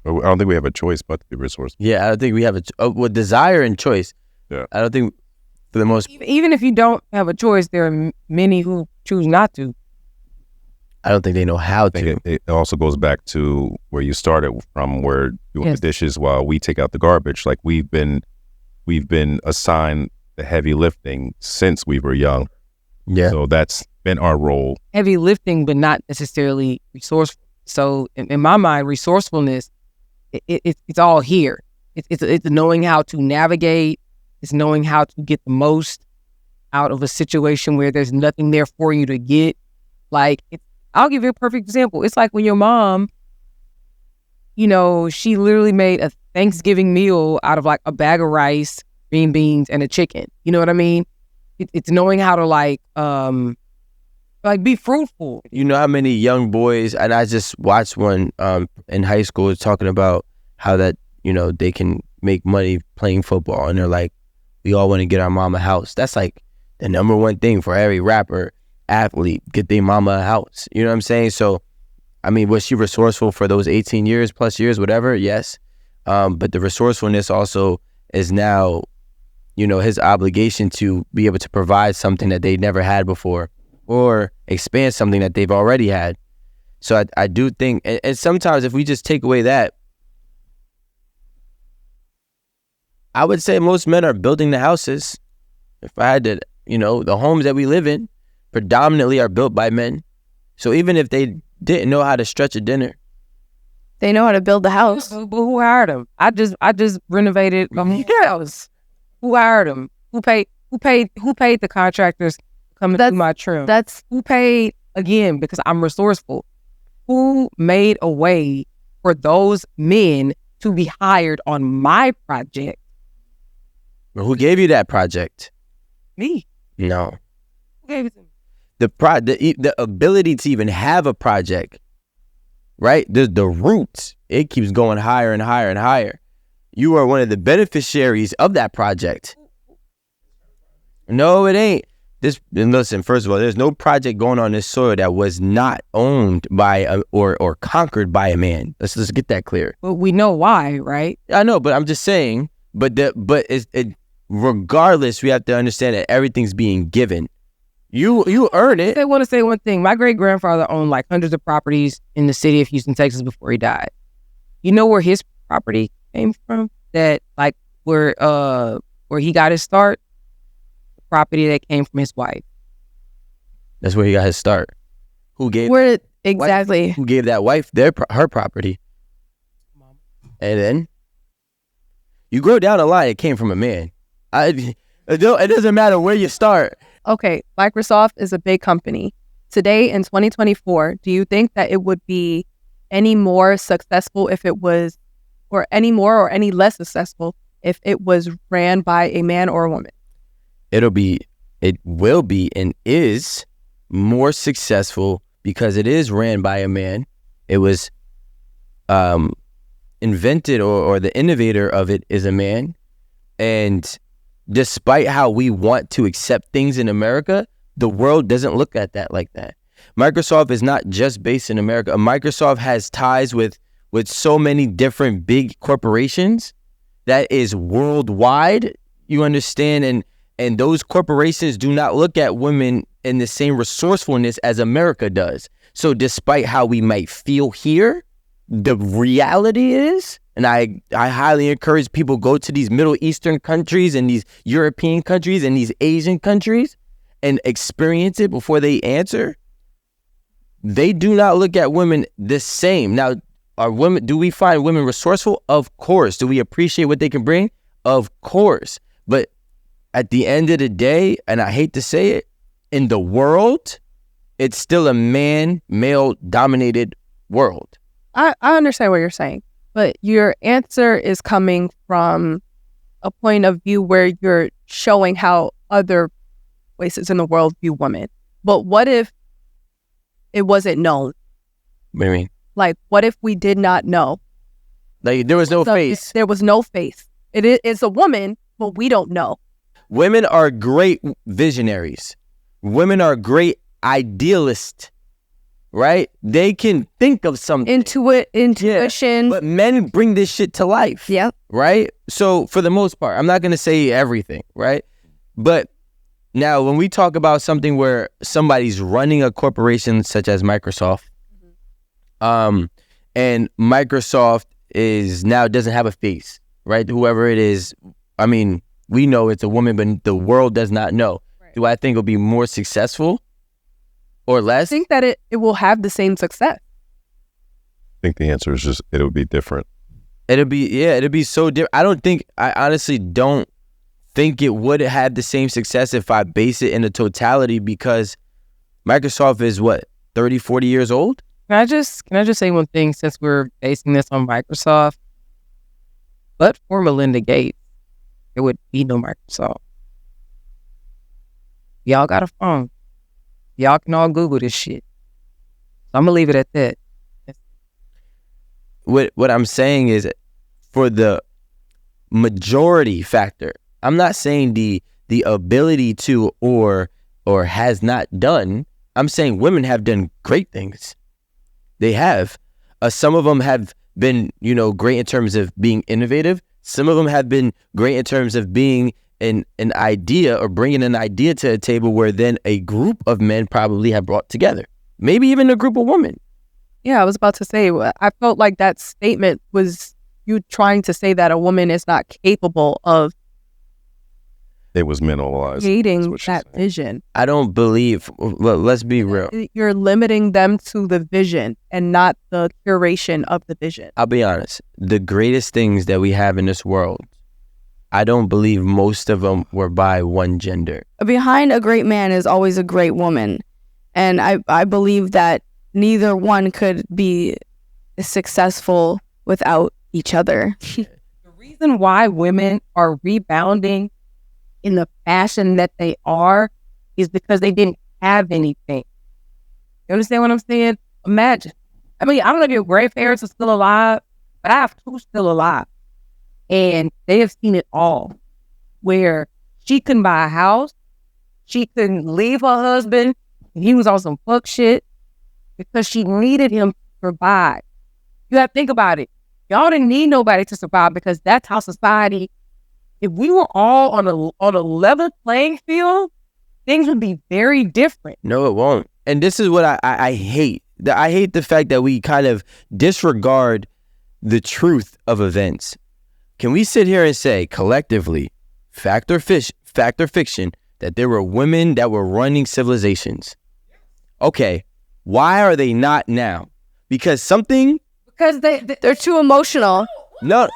I don't think we have a choice but to be resourceful. Yeah, I don't think we have a desire and choice. Yeah. I don't think for the most... Even if you don't have a choice, there are many who choose not to. I don't think they know how I think to. it also goes back to where you started from, where doing the dishes while we take out the garbage. Like we've been assigned the heavy lifting since we were young. Yeah. So that's been our role. Heavy lifting, but not necessarily resourceful. So in my mind, resourcefulness, it's all here. It's knowing how to navigate. It's knowing how to get the most out of a situation where there's nothing there for you to get. Like, I'll give you a perfect example. It's like when your mom, she literally made a Thanksgiving meal out of like a bag of rice, green beans, and a chicken. You know what I mean? It's knowing how to be fruitful. You know how many young boys, and I just watched one in high school talking about how that, they can make money playing football, and they're like, we all want to get our mom a house. That's like the number one thing for every rapper, athlete, get their mama a house. You know what I'm saying? So, I mean, was she resourceful for those 18 years, plus years, whatever? Yes. But the resourcefulness also is now, his obligation to be able to provide something that they never had before, or expand something that they've already had. So I do think, and sometimes if we just take away that, I would say most men are building the houses. If I had to, the homes that we live in predominantly are built by men. So even if they didn't know how to stretch a dinner, they know how to build the house. But who hired them? I just renovated my house. Who hired them? Who paid the contractors coming to do my trim? That's who paid, again, because I'm resourceful. Who made a way for those men to be hired on my project? Well, who gave you that project? Me. No. Who gave it to me? The ability to even have a project, right? The roots, it keeps going higher and higher and higher. You are one of the beneficiaries of that project. No, it ain't. And listen, first of all, there's no project going on this soil that was not owned by or conquered by a man. Let's get that clear. But we know why, right? I know, but I'm just saying But regardless, we have to understand that everything's being given. You earn it. I want to say one thing. My great grandfather owned like hundreds of properties in the city of Houston, Texas before he died. You know where his property came from? That like where he got his start? The property that came from his wife. That's where he got his start. Who gave exactly? Who gave that wife her property? And then you go down the line. It came from a man. It doesn't matter where you start. Okay, Microsoft is a big company. Today in 2024, do you think that it would be any more successful if it was, or any more or any less successful if it was ran by a man or a woman? It will be and is more successful because it is ran by a man. It was invented or the innovator of it is a man. And despite how we want to accept things in America, the world doesn't look at that like that. Microsoft is not just based in America. Microsoft has ties with so many different big corporations that is worldwide, you understand? And those corporations do not look at women in the same resourcefulness as America does. So despite how we might feel here, the reality is, and I highly encourage people go to these Middle Eastern countries and these European countries and these Asian countries and experience it before they answer. They do not look at women the same. Now, do we find women resourceful? Of course. Do we appreciate what they can bring? Of course. But at the end of the day, and I hate to say it, in the world, it's still a male-dominated world. I understand what you're saying, but your answer is coming from a point of view where you're showing how other places in the world view women. But what if it wasn't known? What do you mean? Like, what if we did not know? Like, there was no face. There was no face. It's a woman, but we don't know. Women are great visionaries. Women are great idealists, right? They can think of something. Intuition. Yeah, but men bring this shit to life. Yeah. Right? So for the most part, I'm not going to say everything, right? But now when we talk about something where somebody's running a corporation such as Microsoft, and Microsoft doesn't have a face, right? Whoever it is, I mean, we know it's a woman, but the world does not know. Right. Do I think it'll be more successful or less? I think that it will have the same success. I think the answer is just it'll be different. It'll be so different. I honestly don't think it would have the same success if I base it in the totality, because Microsoft is what, 30, 40 years old? Can I just say one thing, since we're basing this on Microsoft? But for Melinda Gates, there would be no Microsoft. Y'all got a phone. Y'all can all Google this shit. So I'm gonna leave it at that. What I'm saying is, for the majority factor, I'm not saying the ability to or has not done. I'm saying women have done great things. They have. Some of them have been, great in terms of being innovative. Some of them have been great in terms of being an idea or bringing an idea to a table where then a group of men probably have brought together. Maybe even a group of women. Yeah, I was about to say, I felt like that statement was you trying to say that a woman is not capable of It was minimalized. creating that vision. I don't believe, let's be real. You're limiting them to the vision and not the curation of the vision. I'll be honest. The greatest things that we have in this world, I don't believe most of them were by one gender. Behind a great man is always a great woman. And I believe that neither one could be successful without each other. The reason why women are rebounding in the fashion that they are is because they didn't have anything. You understand what I'm saying? Imagine. I mean, I don't know if your grandparents are still alive, but I have two still alive. And they have seen it all. Where she couldn't buy a house, she couldn't leave her husband, and he was on some fuck shit because she needed him to survive. You have to think about it. Y'all didn't need nobody to survive because that's how society if we were all on a level playing field, things would be very different. No, it won't. And this is what I hate. I hate the fact that we kind of disregard the truth of events. Can we sit here and say collectively, fact or fiction, that there were women that were running civilizations? Okay, why are they not now? Because they're too emotional. No.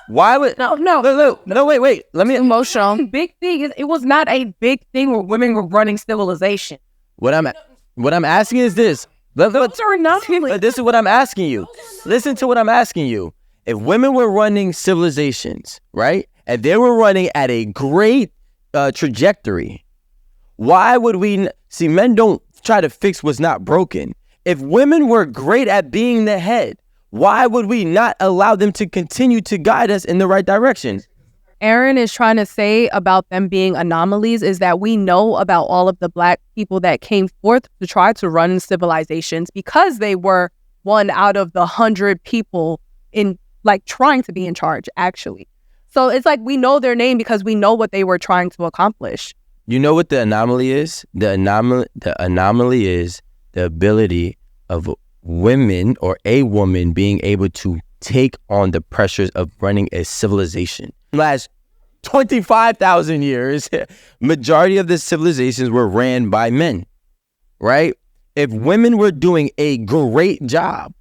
Why would no? Wait. Let me Emotional. The big thing is it was not a big thing where women were running civilization. What I'm asking is this. Those are not. But this is what I'm asking you. Listen to what I'm asking you. If women were running civilizations, right, and they were running at a great trajectory, why would we see? Men don't try to fix what's not broken. If women were great at being the head, why would we not allow them to continue to guide us in the right direction? Erin is trying to say about them being anomalies is that we know about all of the Black people that came forth to try to run civilizations because they were one out of the 100 people in like trying to be in charge, actually. So it's like we know their name because we know what they were trying to accomplish. You know what the anomaly is? The anomaly is the ability of women or a woman being able to take on the pressures of running a civilization. Last 25,000 years, majority of the civilizations were ran by men, right? If women were doing a great job,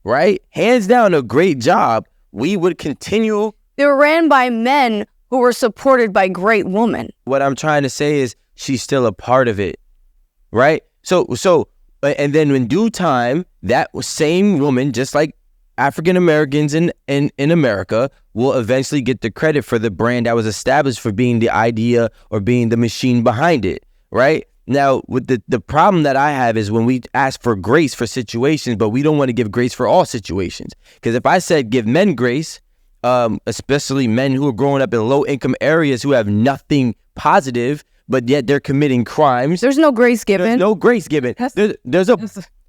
right? Hands down, a great job, we would continue. They were ran by men who were supported by great women. What I'm trying to say is she's still a part of it, right? So, and then in due time, that same woman, just like African Americans in America, will eventually get the credit for the brand that was established for being the idea or being the machine behind it, right? Now, with the problem that I have is when we ask for grace for situations, but we don't want to give grace for all situations. Because if I said give men grace, especially men who are growing up in low-income areas who have nothing positive, but yet they're committing crimes. There's no grace given. There's no grace given.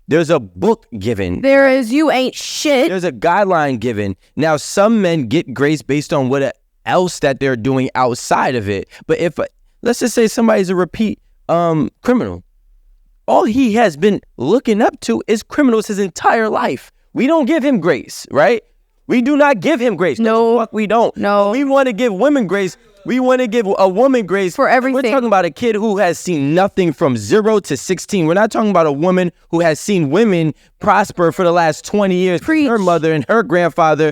There's a book given. There is you ain't shit. There's a guideline given. Now, some men get grace based on what else that they're doing outside of it. But if, let's just say somebody's a repeat criminal, all he has been looking up to is criminals his entire life. We don't give him grace, right? We do not give him grace. No. Fuck, we don't. No. We want to give women grace. We want to give a woman grace for everything. We're talking about a kid who has seen nothing from 0 to 16. We're not talking about a woman who has seen women prosper for the last 20 years. Preach. Her mother and her grandmother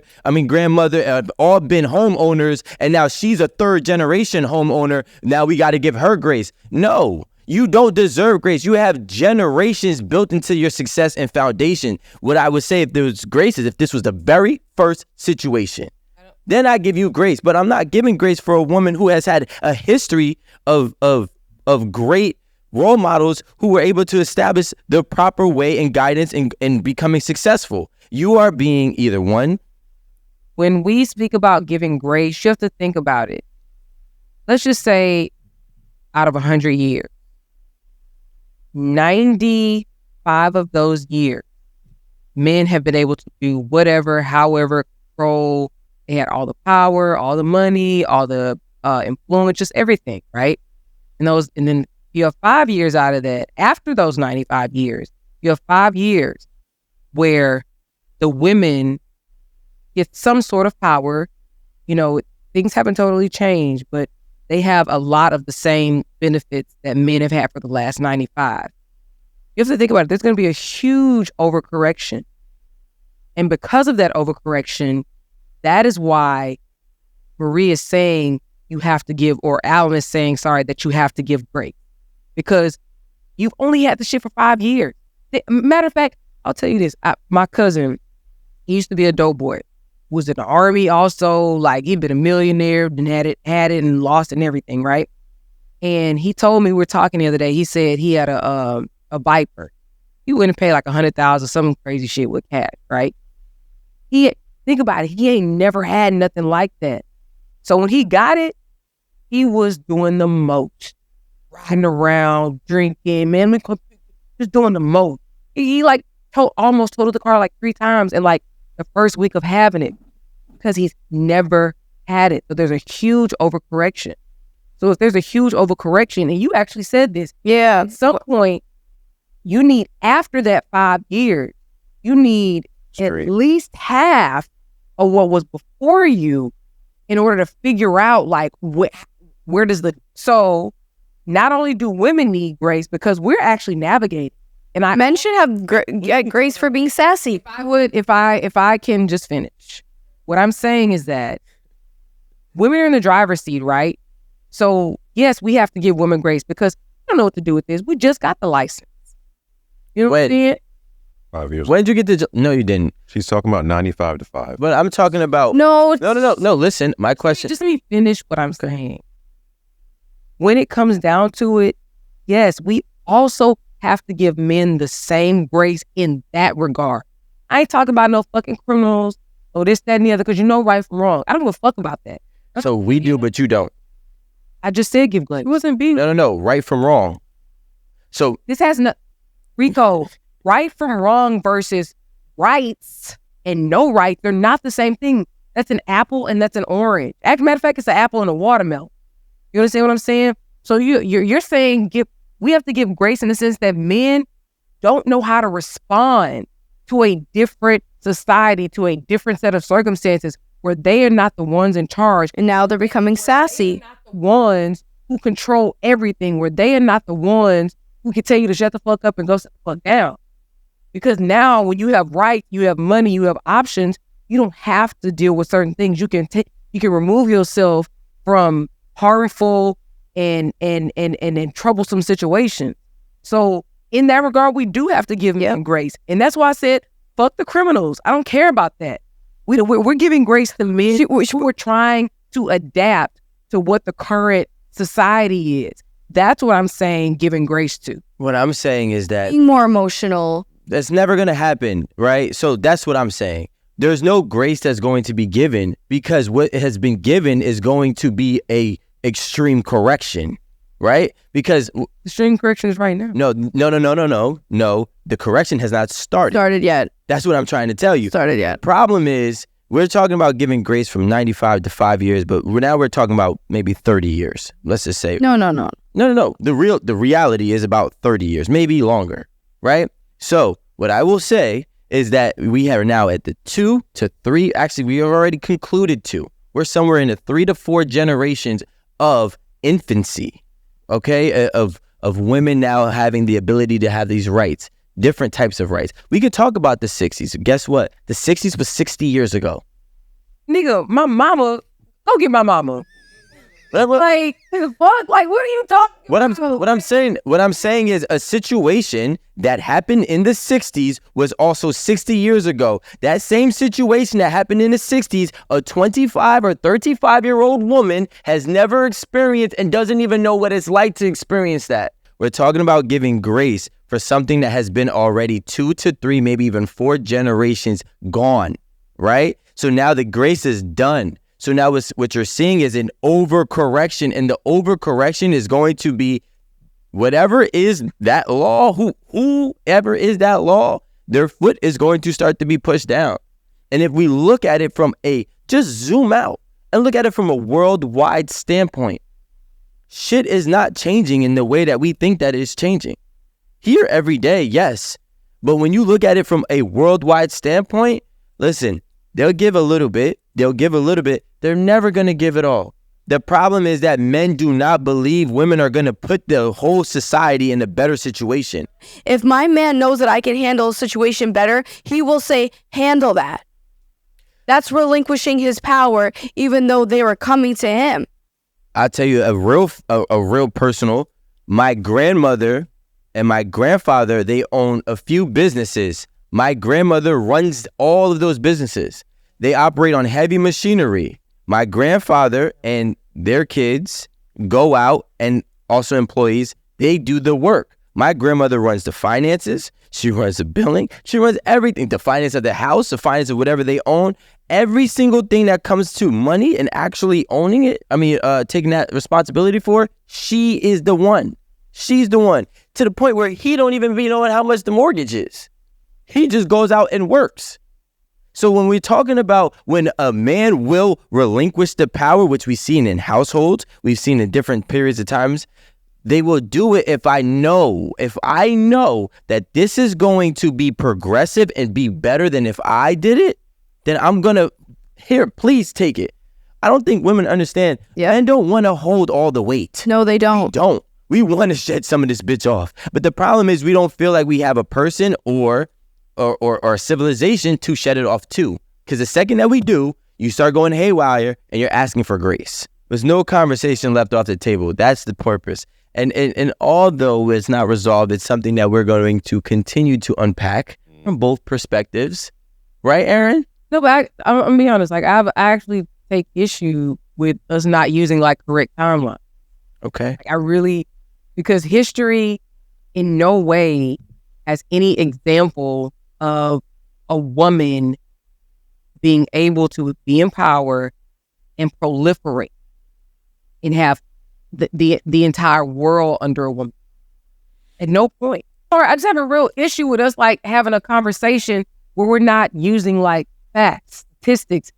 have all been homeowners, and now she's a third generation homeowner. Now we got to give her grace. No, you don't deserve grace. You have generations built into your success and foundation. What I would say if there was grace is if this was the very first situation. Then I give you grace, but I'm not giving grace for a woman who has had a history of great role models who were able to establish the proper way and guidance in becoming successful. You are being either one. When we speak about giving grace, you have to think about it. Let's just say out of 100 years, 95 of those years, men have been able to do whatever, however, control. They had all the power, all the money, all the influence, just everything, right? And then you have 5 years out of that. After those 95 years, you have 5 years where the women get some sort of power. You know, things haven't totally changed, but they have a lot of the same benefits that men have had for the last 95. You have to think about it. There's going to be a huge overcorrection. And because of that overcorrection, that is why Marie is saying you have to give, or Alan is saying, that you have to give grace. Because you've only had the shit for 5 years. Matter of fact, I'll tell you this. My cousin, he used to be a dope boy. Was in the army also. Like, he'd been a millionaire, and had it and lost it and everything, right? And he told me, we were talking the other day, he said he had a Viper. He wouldn't pay like $100,000, some crazy shit with cash, right? Think about it. He ain't never had nothing like that. So when he got it, he was doing the most. Riding around, drinking, man, just doing the most. He like almost totaled the car like 3 times in like the first week of having it because he's never had it. So there's a huge overcorrection. So if there's a huge overcorrection, and you actually said this, Yeah. at some point, you need, after that 5 years, you need Straight. at least half of what was before you in order to figure out like where does the, so not only do women need grace because we're actually navigating. And Men should have grace for being sassy. if I can just finish, what I'm saying is that women are in the driver's seat, right? So yes, we have to give women grace because we don't know what to do with this. We just got the license. You know what I'm saying? 5 years. When did you get the? No, you didn't. She's talking about 95 to 5. But I'm talking about. No. No. Listen, my question. Just let me finish what I'm saying. When it comes down to it, yes, we also have to give men the same grace in that regard. I ain't talking about no fucking criminals or this, that, and the other, because you know right from wrong. I don't give a fuck about that. So we do, but you don't. I just said give grace. It wasn't being. No. Right from wrong. So This has no, Rico, right from wrong versus rights and no right, they're not the same thing. That's an apple and that's an orange. As a matter of fact, it's an apple and a watermelon. You understand what I'm saying? So you're saying we have to give grace in the sense that men don't know how to respond to a different society, to a different set of circumstances where they are not the ones in charge. And now they're becoming sassy. They're not the ones who control everything, where they are not the ones who can tell you to shut the fuck up and go sit the fuck down. Because now when you have rights, you have money, you have options, you don't have to deal with certain things. You can remove yourself from harmful and troublesome situations. So in that regard, we do have to give them grace. And that's why I said, fuck the criminals. I don't care about that. We're giving grace to men. We're trying to adapt to what the current society is. That's what I'm saying, giving grace to. what I'm saying is that Being more emotional. that's never going to happen, right? So that's what I'm saying. There's no grace that's going to be given because what has been given is going to be a extreme correction, right? Because Extreme correction is right now. no. The correction has not started. Started yet. That's what I'm trying to tell you. Started yet. Problem is, we're talking about giving grace from 95 to 5 years, but now we're talking about maybe 30 years. Let's just say. No. No. The reality is about 30 years, maybe longer, right? So what I will say is that we are now at the 2 to 3. Actually, we have already concluded 2. We're somewhere in the 3 to 4 generations of infancy, okay? Of women now having the ability to have these rights, different types of rights. We could talk about the 60s. Guess what? The 60s was 60 years ago. Nigga, my mama, go get my mama. What Like, fuck, like, what are you talking about? what I'm saying is a situation that happened in the 60s was also 60 years ago. That same situation that happened in the 60s, a 25 or 35-year-old woman has never experienced and doesn't even know what it's like to experience that. We're talking about giving grace for something that has been already 2 to 3, maybe even 4 generations gone, right? So now the grace is done. So now what you're seeing is an overcorrection, and the overcorrection is going to be whatever is that law, whoever is that law, their foot is going to start to be pushed down. And if we look at it from just zoom out and look at it from a worldwide standpoint, shit is not changing in the way that we think that it's changing. Here every day, yes. But when you look at it from a worldwide standpoint, listen, they'll give a little bit. They're never going to give it all. The problem is that men do not believe women are going to put the whole society in a better situation. If my man knows that I can handle a situation better, he will say, handle that. That's relinquishing his power, even though they were coming to him. I'll tell you a real personal, my grandmother and my grandfather, they own a few businesses. My grandmother runs all of those businesses. They operate on heavy machinery. My grandfather and their kids go out, and also employees, they do the work. My grandmother runs the finances. She runs the billing. She runs everything, the finance of the house, the finance of whatever they own. Every single thing that comes to money and actually owning it, taking that responsibility for, she is the one. She's the one. To the point where he don't even be knowing how much the mortgage is. He just goes out and works. So when we're talking about when a man will relinquish the power, which we've seen in households, we've seen in different periods of times, they will do it if I know that this is going to be progressive and be better than if I did it, then I'm going to, here, please take it. I don't think women understand. Men don't want to hold all the weight. No, they don't. We want to shed some of this bitch off. But the problem is we don't feel like we have a person or a civilization to shed it off to. Because the second that we do, you start going haywire and you're asking for grace. There's no conversation left off the table. That's the purpose. And although it's not resolved, it's something that we're going to continue to unpack from both perspectives. Right, Erin? No, but I'm gonna be honest. Like, I actually take issue with us not using like correct timeline. Okay. Like, I really, because history in no way has any example of a woman being able to be in power and proliferate and have the entire world under a woman. At no point. Or I just have a real issue with us like having a conversation where we're not using like facts, statistics,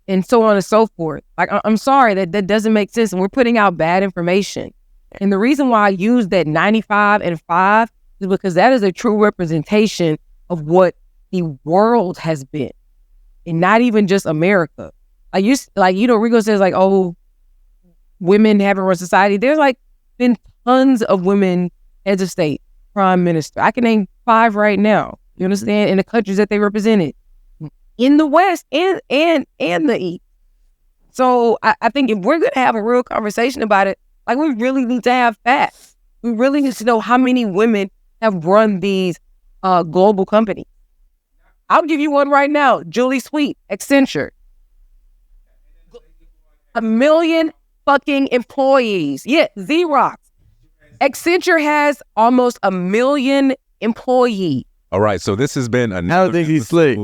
and so on and so forth. Like, I'm sorry, that doesn't make sense. And we're putting out bad information. And the reason why I use that 95 and 5 is because that is a true representation of what the world has been. And not even just America. Rico says like, oh, women haven't run society. There's like been tons of women heads of state, prime minister. I can name 5 right now. You understand? In the countries that they represented. In the West and the East. So I think if we're going to have a real conversation about it, like, we really need to have facts. We really need to know how many women have run these global companies. I'll give you one right now. Julie Sweet, Accenture. 1 million fucking employees. Yeah, Xerox. Accenture has almost 1 million employees. All right, so this has been I don't think he's slick.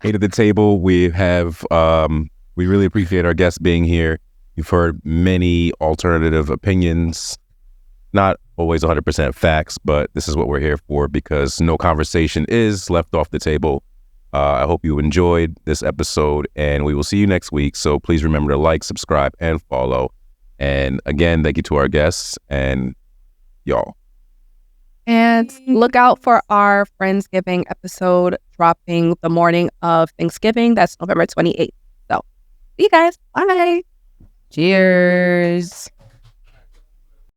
Eight at the table. We have we really appreciate our guests being here. You've heard many alternative opinions, not always 100% facts, but this is what we're here for because no conversation is left off the table. I hope you enjoyed this episode, and we will see you next week. So please remember to like, subscribe, and follow. And again, thank you to our guests and y'all. And look out for our Friendsgiving episode dropping the morning of Thanksgiving. That's November 28th. So, see you guys. Bye. Cheers.